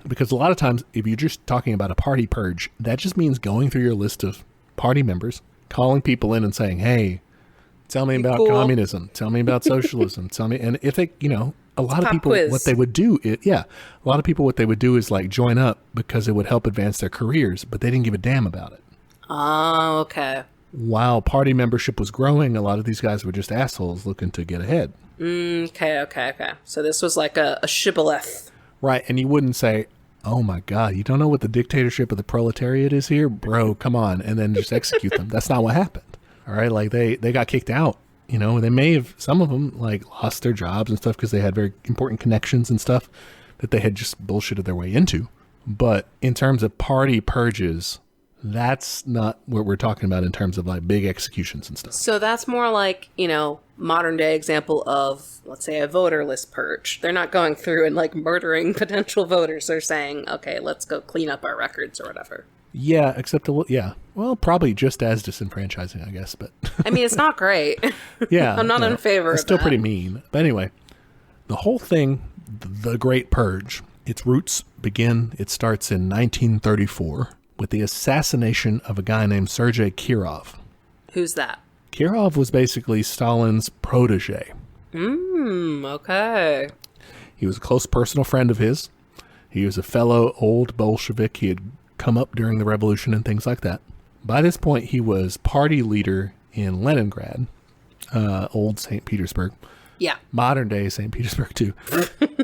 Because a lot of times, if you're just talking about a party purge, that just means going through your list of party members, calling people in and saying, hey, tell me about communism, tell me about socialism, tell me. And if they, a lot of people, what they would do, a lot of people, what they would do is like join up because it would help advance their careers, but they didn't give a damn about it. Oh, okay. While party membership was growing, a lot of these guys were just assholes looking to get ahead. Okay. So this was like a shibboleth. Right, and you wouldn't say, oh my God, you don't know what the dictatorship of the proletariat is here? Bro, come on, and then just execute them. That's not what happened. All right, like they got kicked out. They may have, some of them, like, lost their jobs and stuff because they had very important connections and stuff that they had just bullshitted their way into. But in terms of party purges, That's not what we're talking about in terms of like big executions and stuff. So that's more like, modern day example of, let's say, a voter list purge. They're not going through and like murdering potential voters. They're saying, okay, let's go clean up our records or whatever. Yeah, except, well, probably just as disenfranchising, I guess, but. I mean, it's not great. Yeah. I'm not in favor of that. It's still pretty mean. But anyway, the whole thing, the Great Purge, its roots it starts in 1934 with the assassination of a guy named Sergei Kirov. Who's that? Kirov was basically Stalin's protege. Okay. He was a close personal friend of his. He was a fellow old Bolshevik. He had come up during the revolution and things like that. By this point, he was party leader in Leningrad, old St. Petersburg. Yeah. Modern day St. Petersburg, too.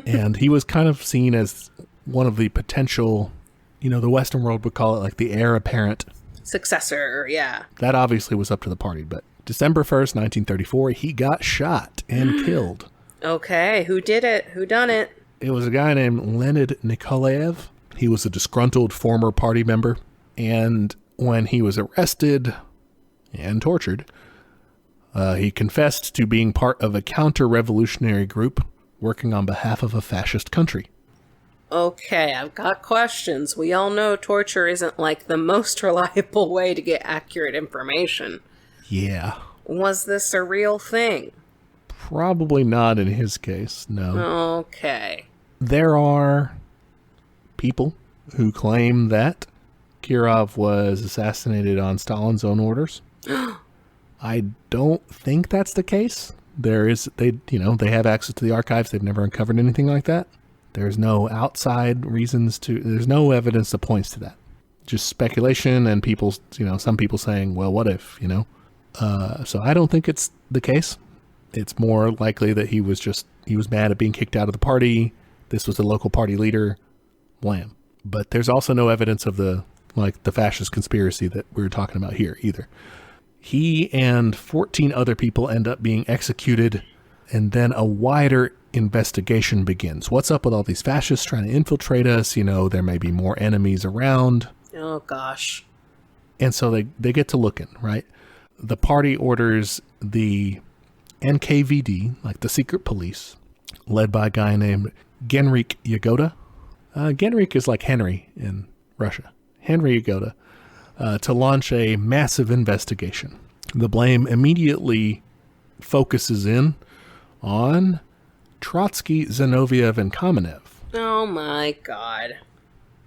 And he was kind of seen as one of the potential, the Western world would call it like the heir apparent. Successor, yeah. That obviously was up to the party, but December 1st, 1934, he got shot and killed. Okay, who did it? Who done it? It was a guy named Leonid Nikolaev. He was a disgruntled former party member, and when he was arrested and tortured, he confessed to being part of a counter-revolutionary group working on behalf of a fascist country. Okay, I've got questions. We all know torture isn't like the most reliable way to get accurate information. Yeah. Was this a real thing? Probably not in his case, no. Okay. There are people who claim that Kirov was assassinated on Stalin's own orders. I don't think that's the case. They have access to the archives. They've never uncovered anything like that. There's no outside there's no evidence that points to that. Just speculation and some people saying, well, what if, So I don't think it's the case. It's more likely that he was mad at being kicked out of the party. This was a local party leader. Blam. But there's also no evidence of the fascist conspiracy that we were talking about here either. He and 14 other people end up being executed, and then a wider investigation begins. What's up with all these fascists trying to infiltrate us? There may be more enemies around. Oh, gosh. And so they get to looking, right? The party orders the NKVD, like the secret police, led by a guy named Genrik Yagoda. Genrik is like Henry in Russia. Henry Yagoda. To launch a massive investigation. The blame immediately focuses in on Trotsky, Zinoviev, and Kamenev. Oh my god.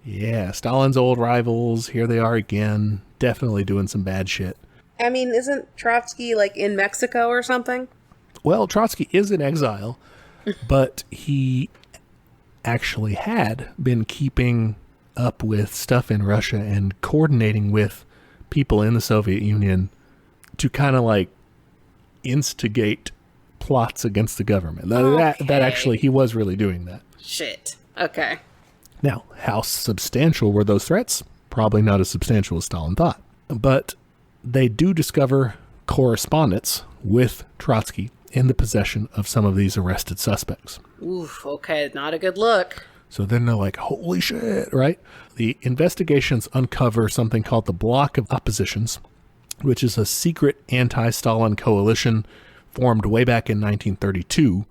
Yeah, Stalin's old rivals. Here they are again. Definitely doing some bad shit. I mean, isn't Trotsky in Mexico or something? Well, Trotsky is in exile, but he actually had been keeping up with stuff in Russia and coordinating with people in the Soviet Union to kind of instigate plots against the government. That actually, he was really doing that. Shit. Okay. Now, how substantial were those threats? Probably not as substantial as Stalin thought. But they do discover correspondence with Trotsky in the possession of some of these arrested suspects. Oof, okay, not a good look. So then they're like, holy shit, right? The investigations uncover something called the Bloc of Oppositions, which is a secret anti-Stalin coalition formed way back in 1932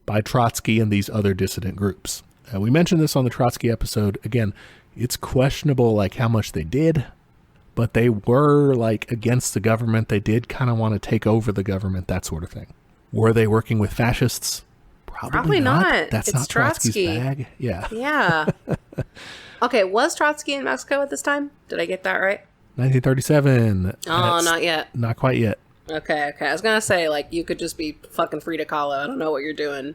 by Trotsky and these other dissident groups. We mentioned this on the Trotsky episode. Again, it's questionable how much they did, but they were against the government. They did kind of want to take over the government, that sort of thing. Were they working with fascists? Probably not. That's it's not Trotsky. Trotsky's bag. Yeah. Yeah. Okay, was Trotsky in Mexico at this time? Did I get that right? 1937. Oh, not yet. Not quite yet. Okay. I was going to say, you could just be fucking Frida Kahlo. I don't know what you're doing.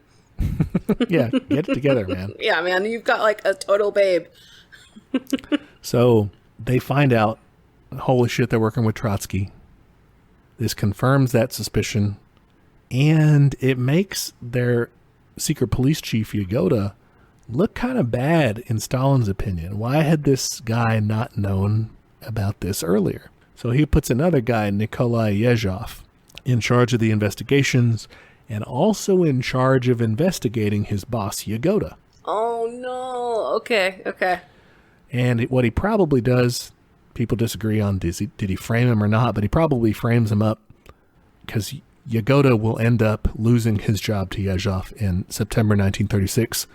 Yeah, get it together, man. Yeah, man, you've got, a total babe. So, they find out, holy shit, they're working with Trotsky. This confirms that suspicion, and it makes their secret police chief, Yagoda, look kind of bad in Stalin's opinion. Why had this guy not known about this earlier? So he puts another guy, Nikolai Yezhov, in charge of the investigations and also in charge of investigating his boss, Yagoda. Oh, no. Okay. And what he probably does, People disagree on did he frame him or not, but he probably frames him up because Yagoda will end up losing his job to Yezhov in September 1936,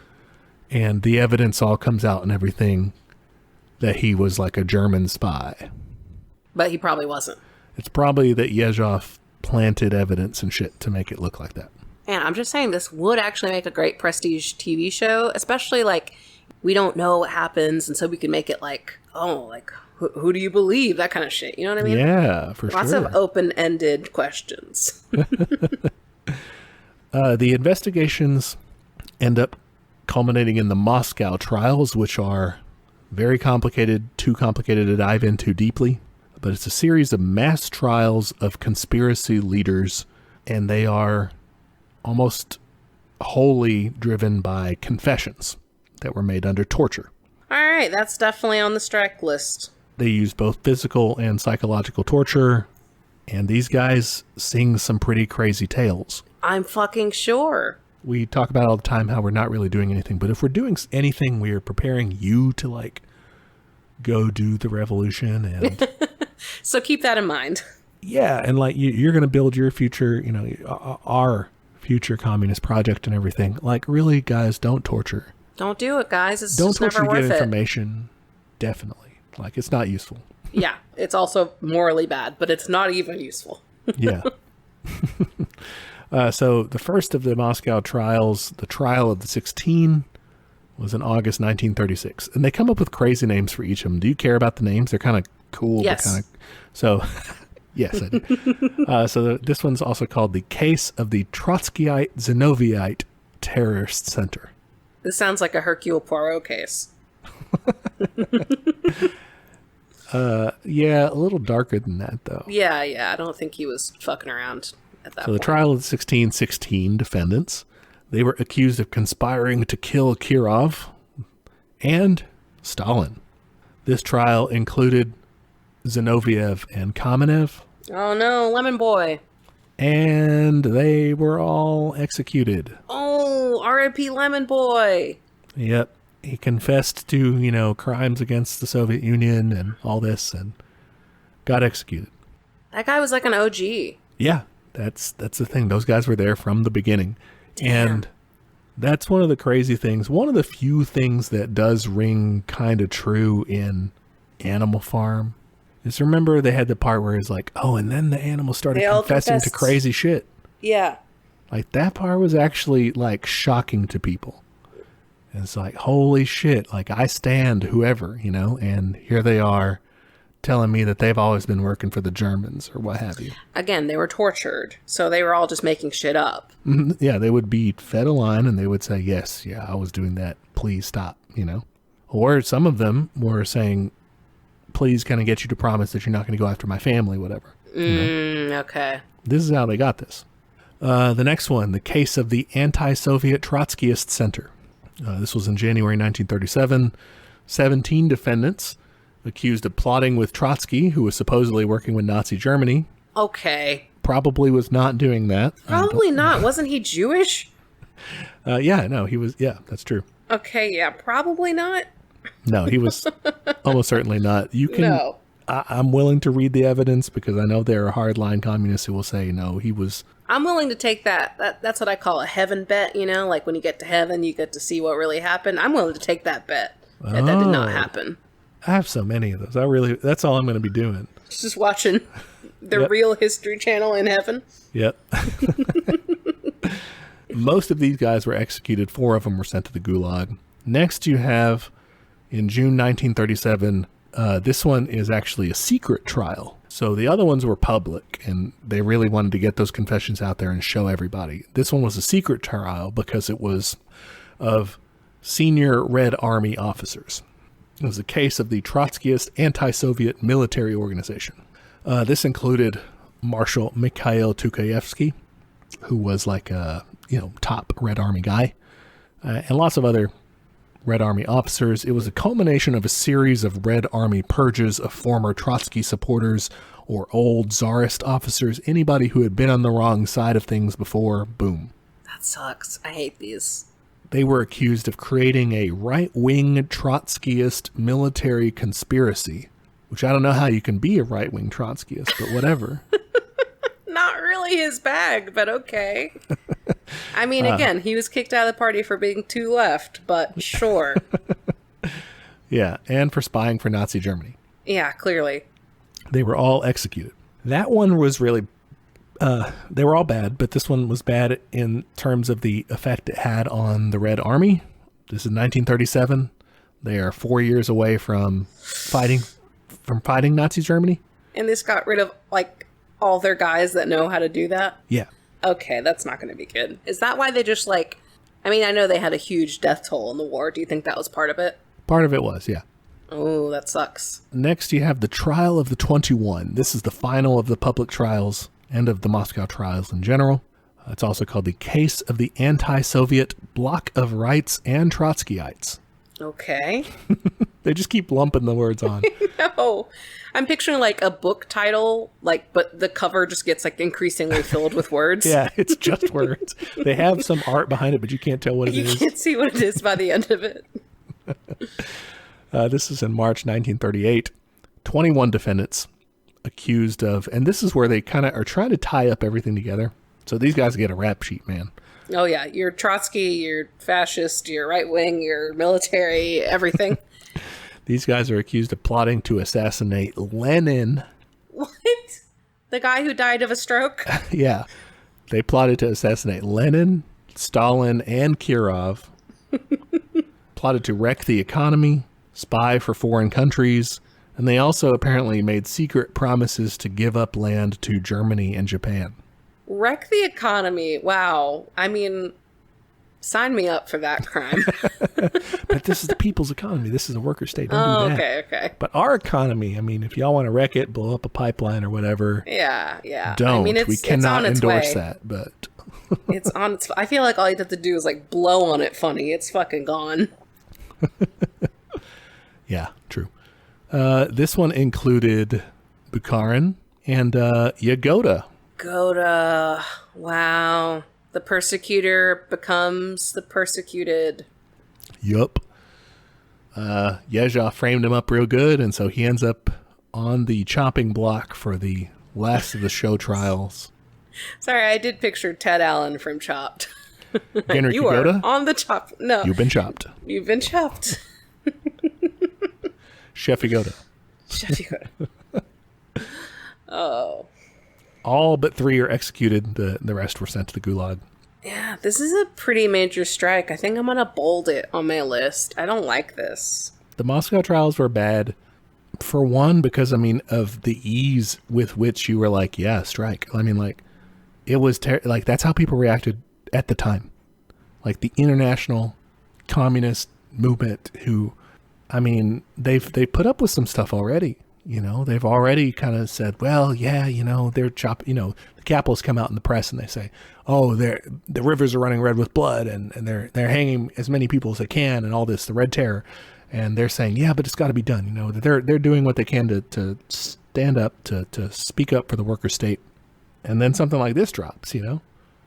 and the evidence all comes out and everything that he was like a German spy. But he probably wasn't. It's probably that Yezhov planted evidence and shit to make it look like that. And I'm just saying this would actually make a great prestige TV show, especially like we don't know what happens, and so we can make it like, oh, like who do you believe? That kind of shit. You know what I mean? Yeah, for Lots sure. of open-ended questions. The investigations end up culminating in the Moscow trials, which are very complicated, too complicated to dive into deeply. But it's a series of mass trials of conspiracy leaders, and they are almost wholly driven by confessions that were made under torture. All right, that's definitely on the strike list. They use both physical and psychological torture, and these guys sing some pretty crazy tales. I'm fucking sure. We talk about all the time how we're not really doing anything, but if we're doing anything, we're preparing you to like go do the revolution. And So keep that in mind. yeah, and like you're going to build your future, you know, our future communist project and everything. Like, really, guys, don't torture. Don't do it, guys. It's Don't just torture never to get worth it. information. Definitely. Like, it's not useful. Yeah, it's also morally bad, but it's not even useful. Yeah. So the first of the Moscow trials, the trial of the 16, was in August 1936. And they come up with crazy names for each of them. Do you care about the names? They're kind of cool. Yes. So, yes, I do. So this one's also called the Case of the Trotskyite Zinoviite Terrorist Center. This sounds like a Hercule Poirot case. Yeah, a little darker than that, though. Yeah, I don't think he was fucking around at that So the point. trial of the 1616 defendants, they were accused of conspiring to kill Kirov and Stalin. This trial included Zinoviev and Kamenev, Oh no, Lemon Boy. and they were all executed. Oh, R.I.P. Lemon Boy. Yep. He confessed to, you know, crimes against the Soviet Union and all this and got executed. That guy was like an OG. Yeah, that's the thing. Those guys were there from the beginning. Damn. And that's one of the crazy things. One of the few things that does ring kind of true in Animal Farm is, remember they had the part where it's like, oh, and then the animals started They all confessing to confessed. crazy shit. Yeah. Like, that part was actually like shocking to people. And it's like, holy shit, like, I stand whoever, you know, and here they are telling me that they've always been working for the Germans or what have you. Again, they were tortured, so they were all just making shit up. Yeah, they would be fed a line and they would say, yes, yeah, I was doing that. Please stop, you know. Or some of them were saying, please kind of get you to promise that you're not going to go after my family, whatever. Okay. This is how they got this. The next one, the case of the Anti-Soviet Trotskyist Center. This was in January 1937. 17 defendants accused of plotting with Trotsky, who was supposedly working with Nazi Germany. Okay. Probably was not doing that. Probably not. Wasn't he Jewish? Yeah, no, he was. Yeah, that's true. Okay, yeah, probably not. No, he was almost certainly not. You can. No. I'm willing to read the evidence because I know there are hardline communists who will say, no, he was. I'm willing to take that. That's what I call a heaven bet, you know? Like when you get to heaven, you get to see what really happened. I'm willing to take that bet. That did not happen. I have so many of those. That's all I'm going to be doing. Just watching the Yep. real History Channel in heaven. Yep. Most of these guys were executed. 4 of them were sent to the Gulag. Next, you have, in June 1937, this one is actually a secret trial. So the other ones were public, and they really wanted to get those confessions out there and show everybody. This one was a secret trial because it was of senior Red Army officers. It was a case of the Trotskyist anti-Soviet military organization. This included Marshal Mikhail Tukaevsky, who was like a top Red Army guy, and lots of other Red Army officers. It was a culmination of a series of Red Army purges of former Trotsky supporters or old Tsarist officers, anybody who had been on the wrong side of things before, boom. That sucks. I hate these. They were accused of creating a right-wing Trotskyist military conspiracy which I don't know how you can be a right-wing Trotskyist, but whatever. Not really his bag, but okay. I mean, again, he was kicked out of the party for being too left, but sure. Yeah, and for spying for Nazi Germany. Yeah, clearly. They were all executed. That one was really, they were all bad, but this one was bad in terms of the effect it had on the Red Army. This is 1937. They are 4 years away from fighting Nazi Germany. And this got rid of, like, all their guys that know how to do that? Yeah. Okay, that's not going to be good. Is that why they just, like... I mean, I know they had a huge death toll in the war. Do you think that was part of it? Part of it was, yeah. Oh, that sucks. Next, you have the Trial of the 21. This is the final of the public trials and of the Moscow trials in general. It's also called the Case of the Anti-Soviet Bloc of Rights and Trotskyites. Okay. They just keep lumping the words on. No. I'm picturing like a book title, like, but the cover just gets like increasingly filled with words. Yeah, it's just words. They have some art behind it, but you can't tell what it is. You can't see what it is by the end of it. This is in March 1938. 21 defendants accused of, and this is where they kind of are trying to tie up everything together. So these guys get a rap sheet, man. Oh, yeah. You're Trotsky, you're fascist, you're right wing, you're military, everything. These guys are accused of plotting to assassinate Lenin. What? The guy who died of a stroke? Yeah. They plotted to assassinate Lenin, Stalin, and Kirov. Plotted to wreck the economy, spy for foreign countries, and they also apparently made secret promises to give up land to Germany and Japan. Wreck the economy. Wow. I mean, sign me up for that crime. But this is the people's economy. This is a worker state. Don't do that. Okay. But our economy, I mean, if y'all want to wreck it, blow up a pipeline or whatever. Yeah. Don't. I mean, we cannot endorse way. that, but... It's on its... I feel like all you'd have to do is, like, blow on it funny. It's fucking gone. Yeah, true. This one included Bukharin and Yagoda. Goda. Wow. The persecutor becomes the persecuted. Yup. Yezha framed him up real good, and so he ends up on the chopping block for the last of the show trials. Sorry, I did picture Ted Allen from Chopped. Henry You Yagoda? are on the chop. No. You've been chopped. You've been chopped. Chef Yagoda. Chef Yagoda. Oh. All but 3 are executed. The rest were sent to the Gulag. Yeah, this is a pretty major strike. I think I'm going to bold it on my list. I don't like this. The Moscow trials were bad, for one, because, I mean, of the ease with which you were like, yeah, strike. I mean, like, it was, like, that's how people reacted at the time. Like, the international communist movement who, I mean, they've put up with some stuff already. You know, they've already kind of said, well, yeah, you know, they're the capitalists come out in the press and they say, oh, the rivers are running red with blood and they're hanging as many people as they can and all this, the Red Terror. And they're saying, yeah, but it's got to be done. You know, they're doing what they can to stand up, to speak up for the worker state. And then something like this drops, you know?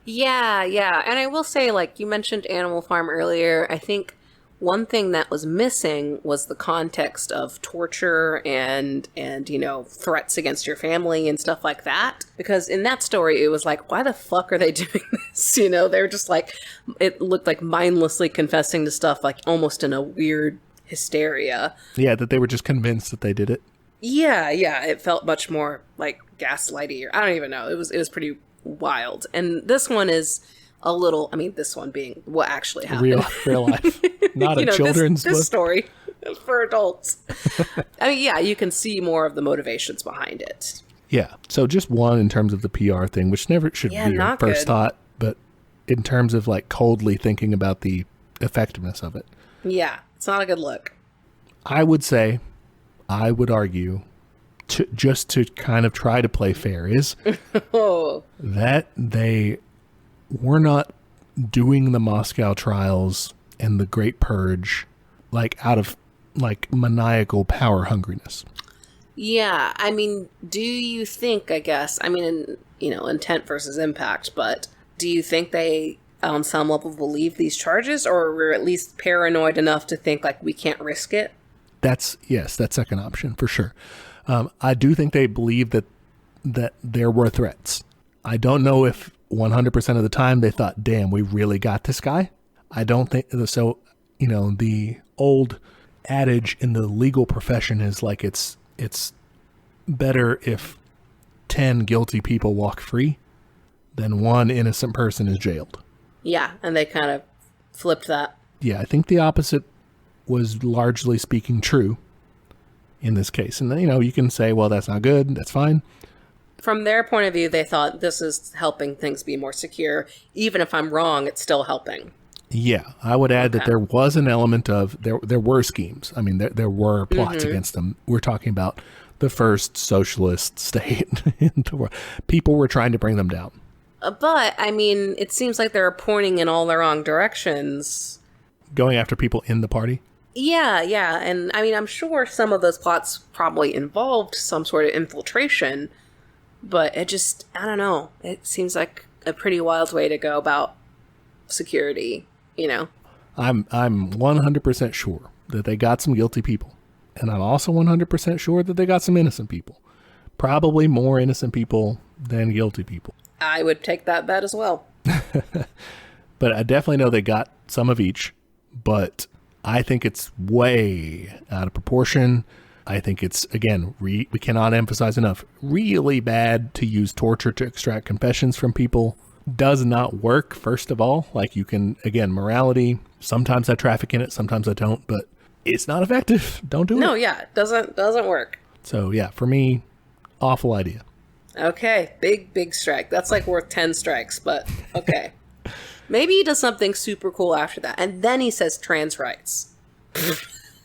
Yeah. And I will say, like, you mentioned Animal Farm earlier. I think one thing that was missing was the context of torture and you know, threats against your family and stuff like that. Because in that story, it was like, why the fuck are they doing this? You know, they're just like, it looked like mindlessly confessing to stuff, like almost in a weird hysteria. Yeah, that they were just convinced that they did it. Yeah. It felt much more like gaslighty, or I don't even know. It was pretty wild. And this one is a little, I mean, this one being what actually happened. Real life. Not a children's book. This story for adults. I mean, yeah, you can see more of the motivations behind it. Yeah. So just one in terms of the PR thing, which never should be your first thought, but in terms of like coldly thinking about the effectiveness of it. Yeah. It's not a good look. I would argue, just to kind of try to play fair, is that they were not doing the Moscow trials and the Great Purge like out of like maniacal power hungriness. Yeah, I mean, do you think, I guess, I mean, you know, intent versus impact, but do you think they on some level believe these charges, or were at least paranoid enough to think like we can't risk it? Yes, that second option for sure. I do think they believe that there were threats. I don't know if 100% of the time they thought, damn, we really got this guy. I don't think so. The old adage in the legal profession is like it's better if 10 guilty people walk free than one innocent person is jailed. Yeah, and they kind of flipped that. Yeah, I think the opposite was largely speaking true in this case. And then, you can say, well, that's not good. That's fine. From their point of view, they thought this is helping things be more secure. Even if I'm wrong, it's still helping. Yeah, I would add that there was an element of, there were schemes. I mean, there were plots against them. We're talking about the first socialist state in the world. People were trying to bring them down. But, I mean, it seems like they're pointing in all the wrong directions. Going after people in the party? Yeah. And, I mean, I'm sure some of those plots probably involved some sort of infiltration. But it just, I don't know. It seems like a pretty wild way to go about security, I'm 100% sure that they got some guilty people. And I'm also 100% sure that they got some innocent people. Probably more innocent people than guilty people. I would take that bet as well. But I definitely know they got some of each. But I think it's way out of proportion. I think it's, again, we cannot emphasize enough, really bad to use torture to extract confessions from people. Does not work, first of all. Like, you can, again, morality, sometimes I traffic in it, sometimes I don't, but it's not effective. Don't do it. No, yeah, it doesn't work. So, yeah, for me, awful idea. Okay, big strike. That's like worth 10 strikes, but okay. Maybe he does something super cool after that, and then he says trans rights.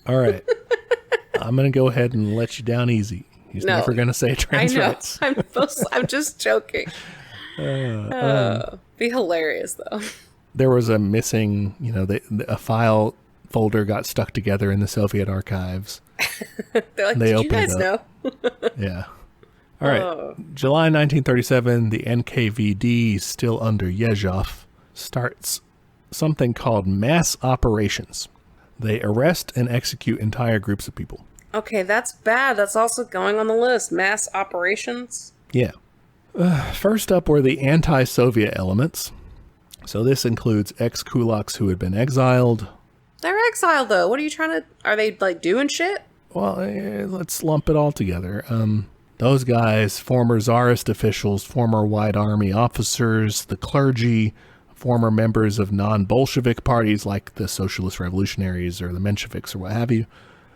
All right. I'm going to go ahead and let you down easy. He's never going to say trans rights. I'm just joking. Be hilarious, though. There was a missing, a file folder got stuck together in the Soviet archives. They're like, did you guys know? Yeah. All right. July 1937, the NKVD, still under Yezhov, starts something called mass operations. They arrest and execute entire groups of people. Okay, that's bad. That's also going on the list. Mass operations? Yeah. First up were the anti-Soviet elements. So this includes ex-kulaks who had been exiled. They're exiled, though. What are you trying to... Are they, doing shit? Well, let's lump it all together. Those guys, former Tsarist officials, former White Army officers, the clergy, former members of non-Bolshevik parties like the Socialist Revolutionaries or the Mensheviks or what have you,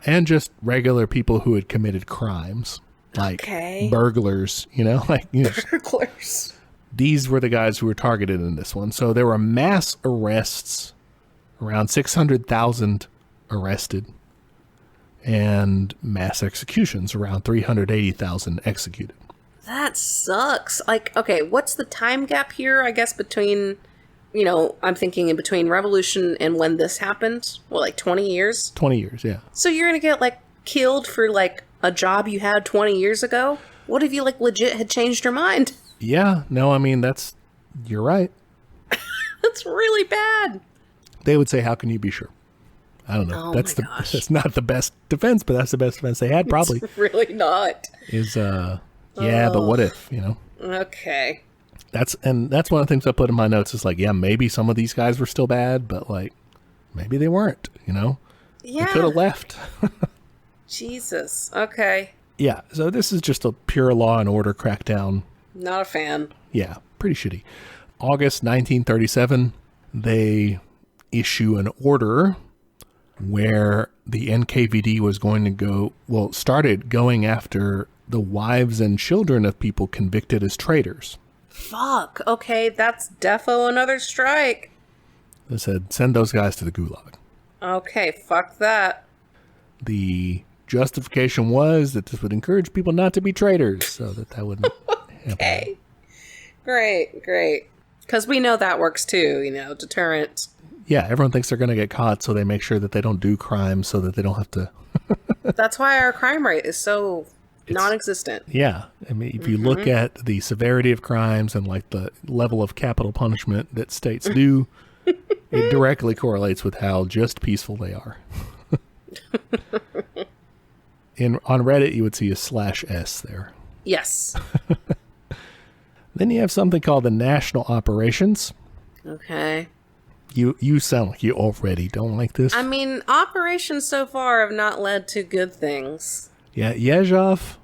and just regular people who had committed crimes. Like burglars, Burglars. These were the guys who were targeted in this one. So there were mass arrests, around 600,000 arrested, and mass executions, around 380,000 executed. That sucks. Okay, what's the time gap here, I guess, between, I'm thinking in between revolution and when this happened? Well, 20 years? 20 years, yeah. So you're going to get, killed for, a job you had 20 years ago? What if you, legit had changed your mind? Yeah, no, I mean, you're right. That's really bad. They would say, how can you be sure? I don't know. Oh That's not the best defense, but that's the best defense they had, probably. It's really not. But what if, Okay. That's one of the things I put in my notes is maybe some of these guys were still bad, but maybe they weren't, Yeah. They could have left. Jesus. Okay. Yeah. So this is just a pure law and order crackdown. Not a fan. Yeah. Pretty shitty. August 1937, they issue an order where the NKVD was going to started going after the wives and children of people convicted as traitors. Fuck. Okay, that's defo another strike. They said, send those guys to the gulag. Okay, fuck that. The justification was that this would encourage people not to be traitors, so that wouldn't okay. Happen. Great. Because we know that works too, deterrent. Yeah, everyone thinks they're going to get caught, so they make sure that they don't do crimes so that they don't have to... That's why our crime rate is so non-existent. Yeah. I mean, if you look at the severity of crimes and the level of capital punishment that states do, it directly correlates with how just peaceful they are. On Reddit, you would see a /s there. Yes. Then you have something called the national operations. Okay. You sound like you already don't like this. I mean, operations so far have not led to good things. Yeah, Yezhov,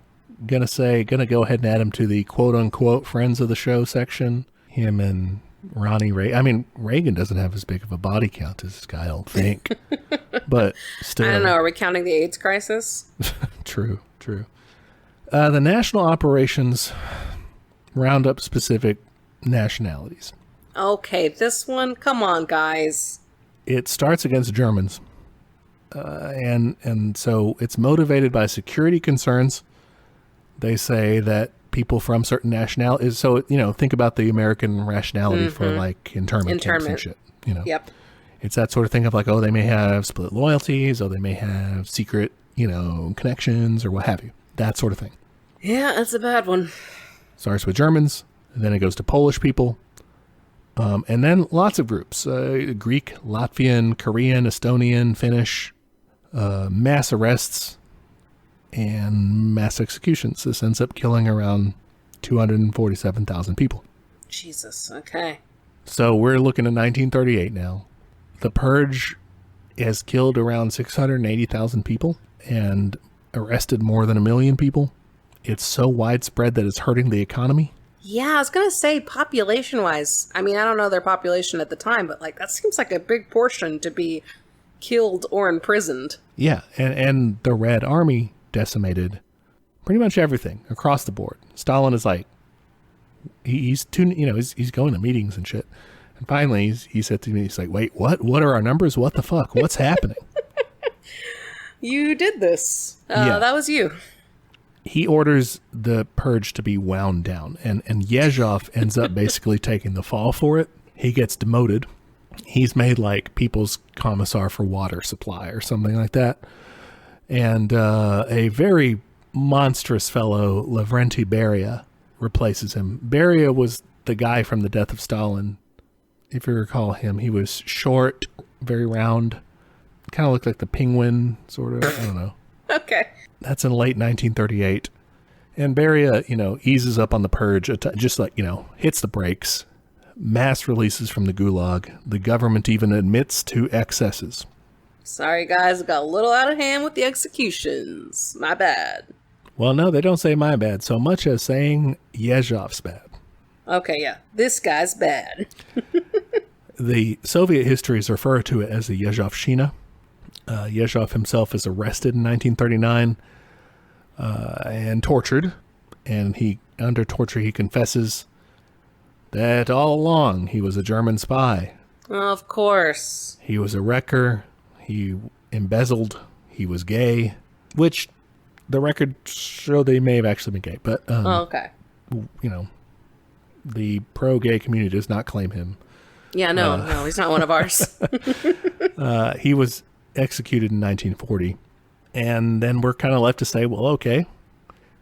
gonna go ahead and add him to the quote-unquote friends of the show section. Him and Ronnie Reagan. I mean, Reagan doesn't have as big of a body count as this guy, I don't think. But still. I don't know. Are we counting the AIDS crisis? True. The national operations round up specific nationalities. Okay, this one, come on, guys. It starts against Germans. And so it's motivated by security concerns. They say that people from certain nationalities, so, think about the American rationality for like internment camps and shit, Yep. It's that sort of thing of like, oh, they may have split loyalties, or they may have secret, connections or what have you. That sort of thing. Yeah, that's a bad one. Starts with Germans, and then it goes to Polish people. And then lots of groups, Greek, Latvian, Korean, Estonian, Finnish, mass arrests, and mass executions. This ends up killing around 247,000 people. Jesus, okay. So we're looking at 1938 now. The purge has killed around 680,000 people and arrested more than 1 million people. It's so widespread that it's hurting the economy. Yeah, I was going to say population-wise. I mean, I don't know their population at the time, but like that seems like a big portion to be killed or imprisoned. Yeah, and the Red Army decimated pretty much everything across the board. Stalin is like, he's going to meetings and shit. And finally, he said to me, he's like, wait, what? What are our numbers? What the fuck? What's happening? You did this. Yeah. That was you. He orders the purge to be wound down, and Yezhov ends up basically taking the fall for it. He gets demoted. He's made like people's commissar for water supply or something like that. And a very monstrous fellow, Lavrenti Beria, replaces him. Beria was the guy from The Death of Stalin. If you recall him, he was short, very round, kind of looked like the Penguin, sort of. I don't know. Okay. That's in late 1938. And Beria, eases up on the purge, just like, hits the brakes. Mass releases from the gulag. The government even admits to excesses. Sorry, guys. It got a little out of hand with the executions. My bad. Well, no, they don't say my bad so much as saying Yezhov's bad. Okay, yeah. This guy's bad. The Soviet histories refer to it as the Yezhovshchina. Yezhov himself is arrested in 1939 and tortured. And under torture, he confesses that all along he was a German spy. Of course. He was a wrecker. He embezzled. He was gay, which the record showed they may have actually been gay. But, okay. The pro-gay community does not claim him. Yeah, no, he's not one of ours. He was executed in 1940. And then we're kind of left to say, well, okay,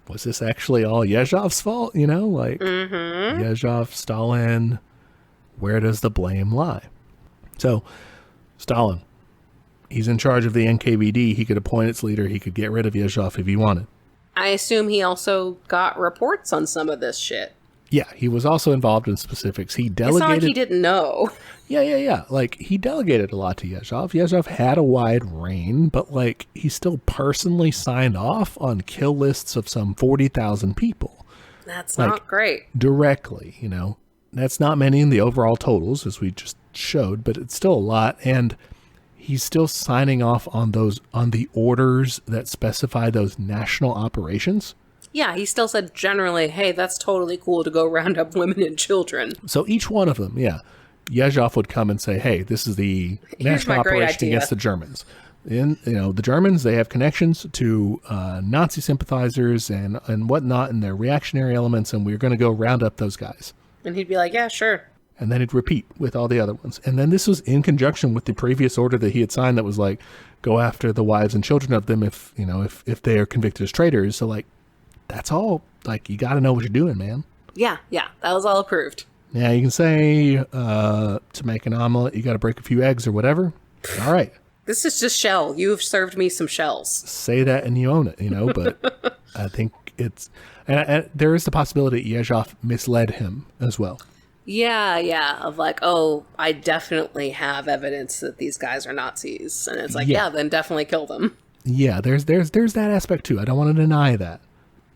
was this actually all Yezhov's fault? Yezhov, Stalin, where does the blame lie? So, Stalin, he's in charge of the NKVD. He could appoint its leader. He could get rid of Yezhov if he wanted. I assume he also got reports on some of this shit. Yeah, he was also involved in specifics. He delegated. It's not like he didn't know. Yeah. Like, he delegated a lot to Yezhov. Yezhov had a wide reign, but, like, he still personally signed off on kill lists of some 40,000 people. That's not great. Directly, That's not many in the overall totals, as we just showed, but it's still a lot. And he's still signing off on the orders that specify those national operations. Yeah, he still said generally, hey, that's totally cool to go round up women and children. So each one of them, yeah. Yezhov would come and say, hey, this is the national operation against the Germans. And, the Germans, they have connections to Nazi sympathizers and whatnot, and their reactionary elements, and we're going to go round up those guys. And he'd be like, yeah, sure. And then he'd repeat with all the other ones. And then this was in conjunction with the previous order that he had signed that was like, go after the wives and children of them if they are convicted as traitors. So, like, that's all. Like, you got to know what you're doing, man. Yeah, that was all approved. Yeah, you can say to make an omelet, you got to break a few eggs or whatever. All right. This is just shell. You've served me some shells. Say that and you own it, but I think it's... And there is the possibility Yezhov misled him as well. Yeah. Of like, oh, I definitely have evidence that these guys are Nazis. And it's like, yeah then definitely kill them. Yeah, there's that aspect too. I don't want to deny that.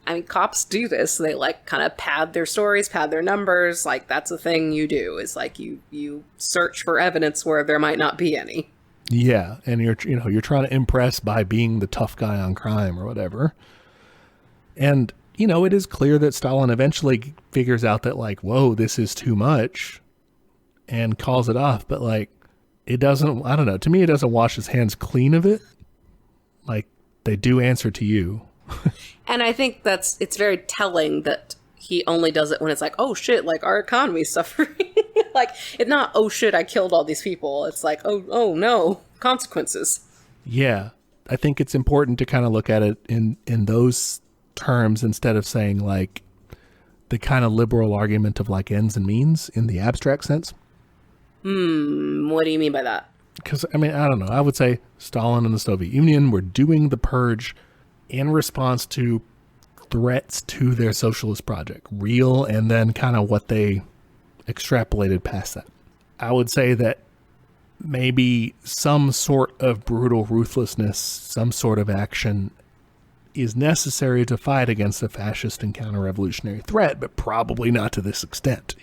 I mean, cops do this. They like kind of pad their stories, pad their numbers. Like that's a thing you do. Is like you search for evidence where there might not be any. Yeah, and you're trying to impress by being the tough guy on crime or whatever. And it is clear that Stalin eventually figures out that like, whoa, this is too much, and calls it off. But like, it doesn't. I don't know. To me, it doesn't wash his hands clean of it. Like they do answer to you. And I think it's very telling that he only does it when it's like, oh shit, like our economy's suffering. Like it's not, oh shit, I killed all these people. It's like, oh no, consequences. Yeah. I think it's important to kind of look at it in those terms instead of saying like the kind of liberal argument of like ends and means in the abstract sense. What do you mean by that? Because, I mean, I don't know. I would say Stalin and the Soviet Union were doing the purge in response to threats to their socialist project, real, and then kind of what they extrapolated past that. I would say that maybe some sort of brutal ruthlessness, some sort of action is necessary to fight against a fascist and counter-revolutionary threat, but probably not to this extent,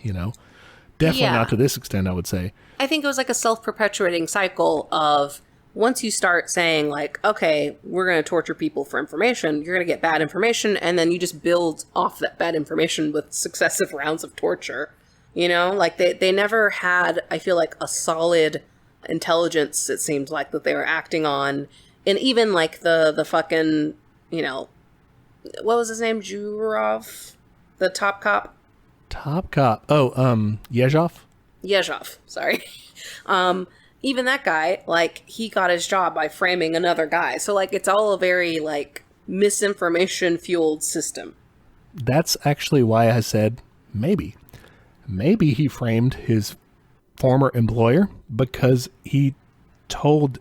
Definitely not to this extent, I would say. I think it was like a self-perpetuating cycle of once you start saying like, okay, we're going to torture people for information, you're going to get bad information, and then you just build off that bad information with successive rounds of torture. Like they never had, I feel like, a solid intelligence, it seems like, that they were acting on. And even like the fucking, what was his name? Jurov? The top cop? Top cop. Oh, Yezhov? Yezhov, sorry. Even that guy, like, he got his job by framing another guy. So, like, it's all a very, like, misinformation-fueled system. That's actually why I said maybe. Maybe he framed his former employer because he told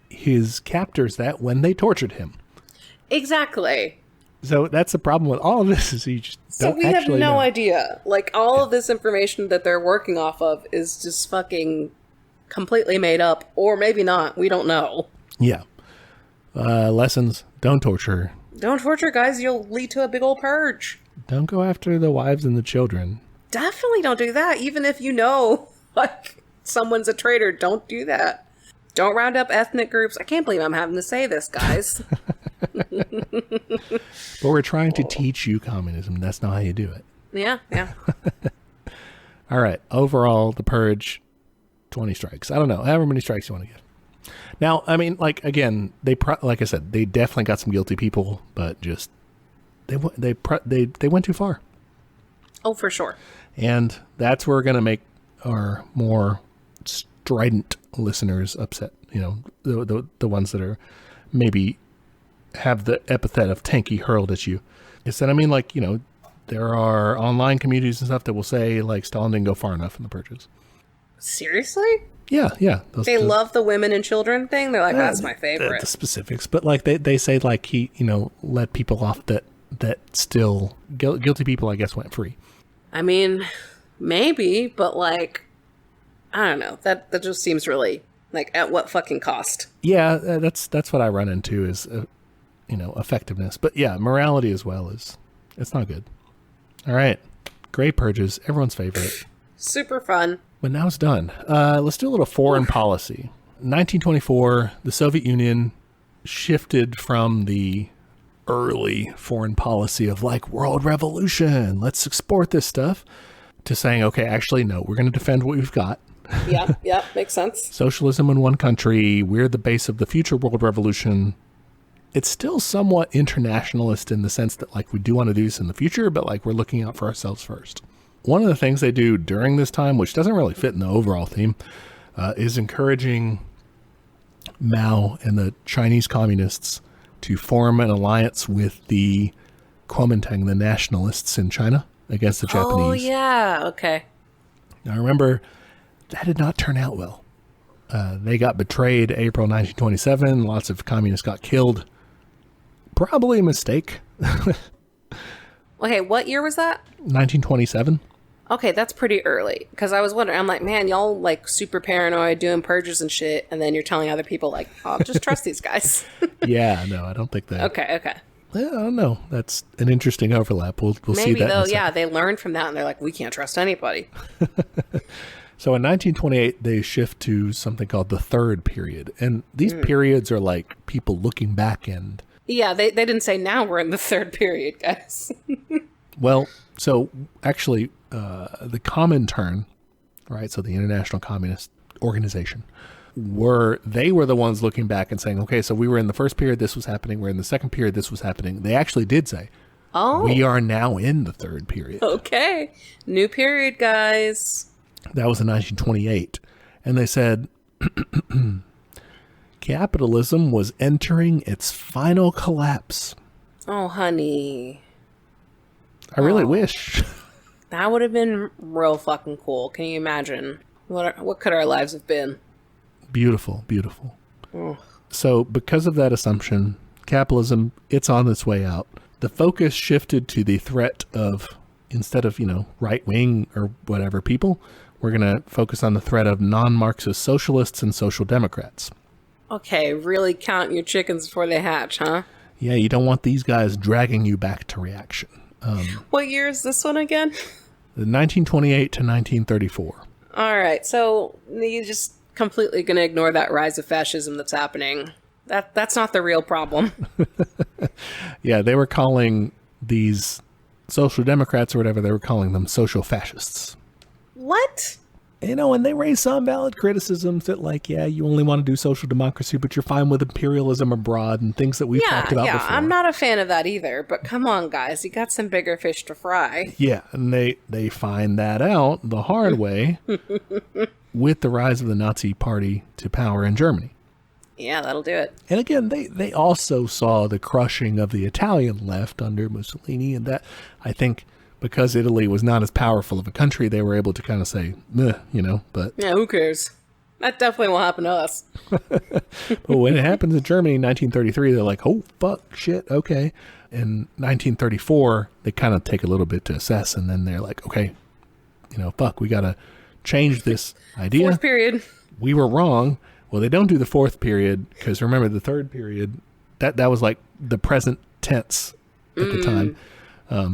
his captors that when they tortured him. Exactly. So that's the problem with all of this is you just don't actually know. So we have no idea. Like, all of this information that they're working off of is just fucking completely made up, or maybe not. We don't know. Yeah. Lessons. Don't torture. Don't torture, guys. You'll lead to a big old purge. Don't go after the wives and the children. Definitely don't do that. Even if like, someone's a traitor, don't do that. Don't round up ethnic groups. I can't believe I'm having to say this, guys. But we're trying to teach you communism. That's not how you do it. Yeah. All right. Overall, the purge, 20 strikes. I don't know. However many strikes you want to give. Now, I mean, like, again, like I said, they definitely got some guilty people, but just they went too far. Oh, for sure. And that's where we're going to make our more strident listeners upset. The ones that are maybe have the epithet of tanky hurled at you. It's that, I mean, like, there are online communities and stuff that will say, like, Stalin didn't go far enough in the purges. Seriously? Yeah. They love the women and children thing? They're like, that's my favorite. The specifics. But, like, they say, like, he, let people off that still, guilty people, I guess, went free. I mean, maybe, but, like, I don't know. That just seems really, like, at what fucking cost? Yeah, that's what I run into is, effectiveness. But, yeah, morality as well it's not good. All right. Great purges. Everyone's favorite. Super fun. But now it's done. Let's do a little foreign policy. 1924, the Soviet Union shifted from the early foreign policy of like world revolution, let's export this stuff, to saying, okay, actually, no, we're going to defend what we've got. Yeah, makes sense. Socialism in one country, we're the base of the future world revolution. It's still somewhat internationalist in the sense that like we do want to do this in the future, but like we're looking out for ourselves first. One of the things they do during this time, which doesn't really fit in the overall theme, is encouraging Mao and the Chinese communists to form an alliance with the Kuomintang, the nationalists in China, against the Japanese. Oh, yeah. Okay. Now, remember, that did not turn out well. They got betrayed April 1927. Lots of communists got killed. Probably a mistake. Okay, what year was that? 1927. Okay, that's pretty early. Because I was wondering, I'm like, man, y'all like super paranoid, doing purges and shit, and then you're telling other people like, oh, just trust these guys. Yeah, no, I don't think that. Okay. Well, I don't know. That's an interesting overlap. We'll see that. Maybe though, yeah, they learned from that and they're like, we can't trust anybody. So in 1928, they shift to something called the third period. And these periods are like people looking back and... Yeah, they didn't say now we're in the third period, guys. Well, so actually, the Comintern, right, so the International Communist Organization, they were the ones looking back and saying, okay, so we were in the first period, this was happening. We're in the second period, this was happening. They actually did say, we are now in the third period. Okay. New period, guys. That was in 1928. And they said, capitalism was entering its final collapse. Oh, honey. I really wish. That would have been real fucking cool. Can you imagine? What could our lives have been? Beautiful. So because of that assumption, capitalism, it's on its way out. The focus shifted to the threat of, instead of, right-wing or whatever people, we're going to focus on the threat of non-Marxist socialists and social democrats. Okay, really count your chickens before they hatch, huh? Yeah, you don't want these guys dragging you back to reaction. What year is this one again? 1928 to 1934. All right, so you just completely going to ignore that rise of fascism that's happening. That's not the real problem. Yeah, they were calling these social democrats or whatever, they were calling them social fascists. What? And they raised some valid criticisms that, like, yeah, you only want to do social democracy, but you're fine with imperialism abroad and things that we've talked about before. I'm not a fan of that either, but come on, guys. You got some bigger fish to fry. Yeah, and they find that out the hard way with the rise of the Nazi Party to power in Germany. Yeah, that'll do it. And again, they also saw the crushing of the Italian left under Mussolini, and that, I think, because Italy was not as powerful of a country, they were able to kind of say, but... Yeah, who cares? That definitely will happen to us. But when it happens in Germany in 1933, they're like, oh, fuck, shit, okay. In 1934, they kind of take a little bit to assess, and then they're like, okay, fuck, we got to change this idea. Fourth period. We were wrong. Well, they don't do the fourth period, because remember, the third period, that was like the present tense at the time.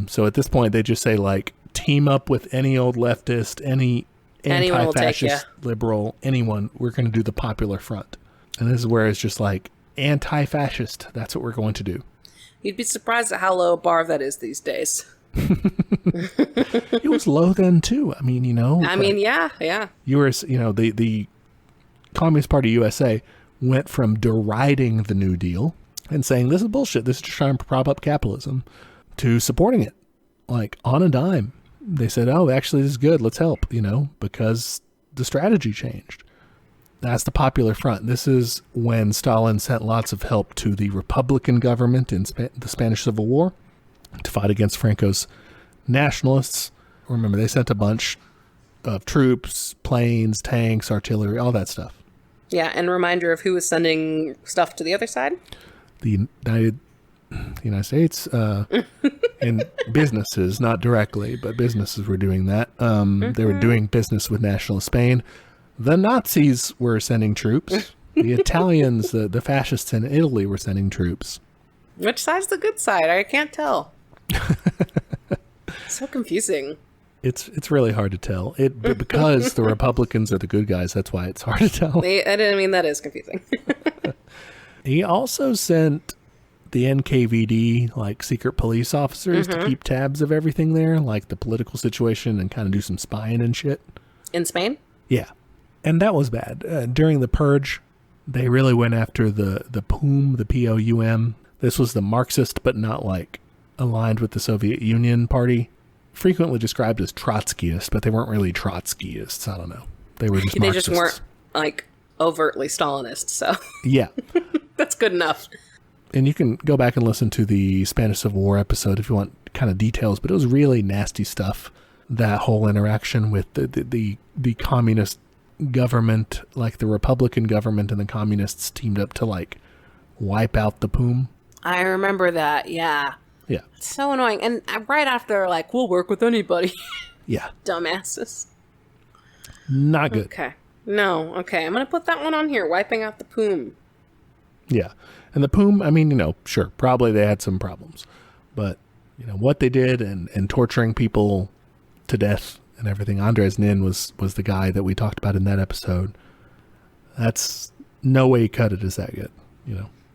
So at this point, they just say, like, team up with any old leftist, any anti-fascist liberal, anyone. We're going to do the Popular Front. And this is where it's just like, anti-fascist. That's what we're going to do. You'd be surprised at how low a bar that is these days. It was low then, too. I mean, yeah. You were, the Communist Party USA went from deriding the New Deal and saying, this is bullshit. This is just trying to prop up capitalism, to supporting it, like, on a dime. They said, oh, actually, this is good. Let's help, because the strategy changed. That's the Popular Front. This is when Stalin sent lots of help to the Republican government in the Spanish Civil War to fight against Franco's nationalists. Remember, they sent a bunch of troops, planes, tanks, artillery, all that stuff. Yeah, and a reminder of who was sending stuff to the other side? The United States, and businesses, not directly, but businesses were doing that. They were doing business with nationalist Spain. The Nazis were sending troops. The Italians, the fascists in Italy were sending troops. Which side's the good side? I can't tell. So confusing. It's really hard to tell. Because the Republicans are the good guys, that's why it's hard to tell. That is confusing. He also sent the NKVD, like, secret police officers to keep tabs of everything there, like the political situation, and kind of do some spying and shit. In Spain? Yeah. And that was bad. During the purge, they really went after the POUM, the POUM. This was the Marxist, but not, like, aligned with the Soviet Union party. Frequently described as Trotskyist, but they weren't really Trotskyists. I don't know. They were just Marxists. They just weren't, like, overtly Stalinist, so... Yeah. That's good enough. And you can go back and listen to the Spanish Civil War episode if you want kind of details, but it was really nasty stuff, that whole interaction with the communist government, like the Republican government and the communists teamed up to like wipe out the POOM. I remember that, yeah. Yeah. It's so annoying. And right after, they're like, we'll work with anybody. Yeah. Dumbasses. Not good. Okay. No, okay. I'm going to put that one on here, wiping out the POOM. Yeah. And the POOM, I mean, sure, probably they had some problems. But, what they did and torturing people to death and everything. Andres Nin was the guy that we talked about in that episode. That's no way you cut it is that good,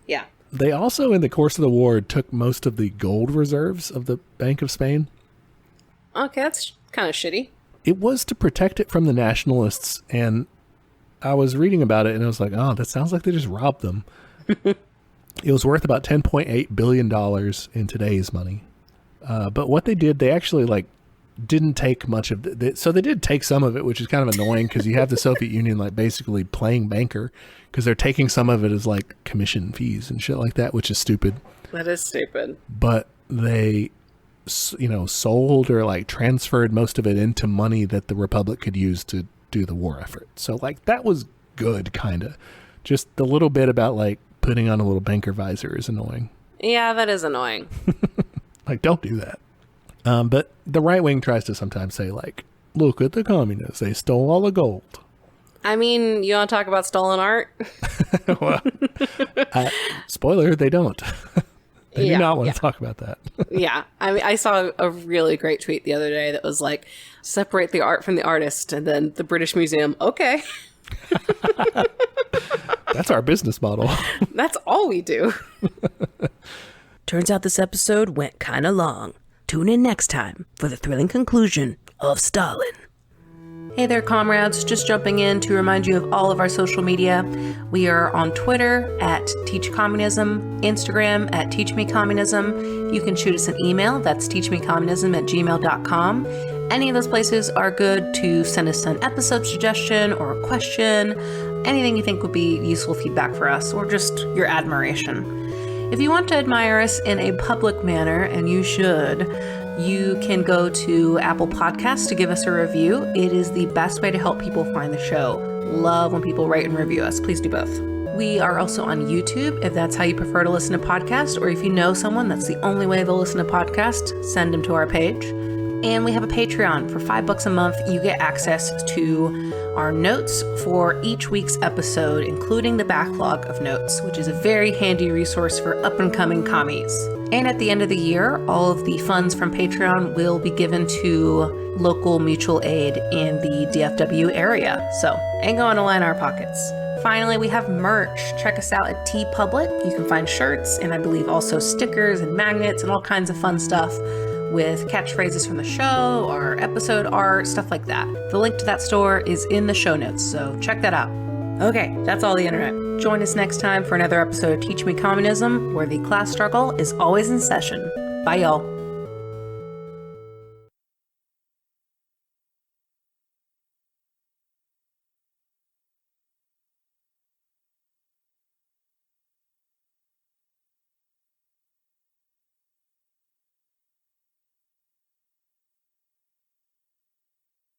Yeah. They also, in the course of the war, took most of the gold reserves of the Bank of Spain. Okay, that's kind of shitty. It was to protect it from the nationalists, and I was reading about it, and I was like, oh, that sounds like they just robbed them. It was worth about $10.8 billion in today's money. But what they did, they actually, didn't take much of it. So they did take some of it, which is kind of annoying because you have the Soviet Union, basically playing banker because they're taking some of it as, commission fees and shit like that, which is stupid. That is stupid. But they, sold or, transferred most of it into money that the Republic could use to do the war effort. So, that was good, kind of. Just the little bit about, putting on a little banker visor is annoying. Yeah, that is annoying. Don't do that. But the right wing tries to sometimes say, look at the communists. They stole all the gold. I mean, you want to talk about stolen art? Well, spoiler, they don't. They do not want to talk about that. Yeah. I mean, I saw a really great tweet the other day that was separate the art from the artist, and then the British Museum. Okay. That's our business model. That's all we do. Turns out this episode went kind of long. Tune in next time for the thrilling conclusion of Stalin. Hey there, comrades. Just jumping in to remind you of all of our social media. We are on Twitter at teachcommunism, Instagram at teachmecommunism. You can shoot us an email. That's teachmecommunism@gmail.com. Any of those places are good to send us an episode suggestion or a question, anything you think would be useful feedback for us, or just your admiration. If you want to admire us in a public manner, and you should, you can go to Apple Podcasts to give us a review. It is the best way to help people find the show. Love when people rate and review us. Please do both. We are also on YouTube, if that's how you prefer to listen to podcasts, or if you know someone that's the only way they'll listen to podcasts, send them to our page. And we have a Patreon. For $5 a month, you get access to our notes for each week's episode, including the backlog of notes, which is a very handy resource for up-and-coming commies. And at the end of the year, all of the funds from Patreon will be given to local mutual aid in the DFW area. So, ain't going to line our pockets. Finally, we have merch. Check us out at TeePublic. You can find shirts, and I believe also stickers and magnets and all kinds of fun stuff with catchphrases from the show or episode art, stuff like that. The link to that store is in the show notes, so check that out. Okay, that's all the internet. Join us next time for another episode of Teach Me Communism, where the class struggle is always in session. Bye, y'all.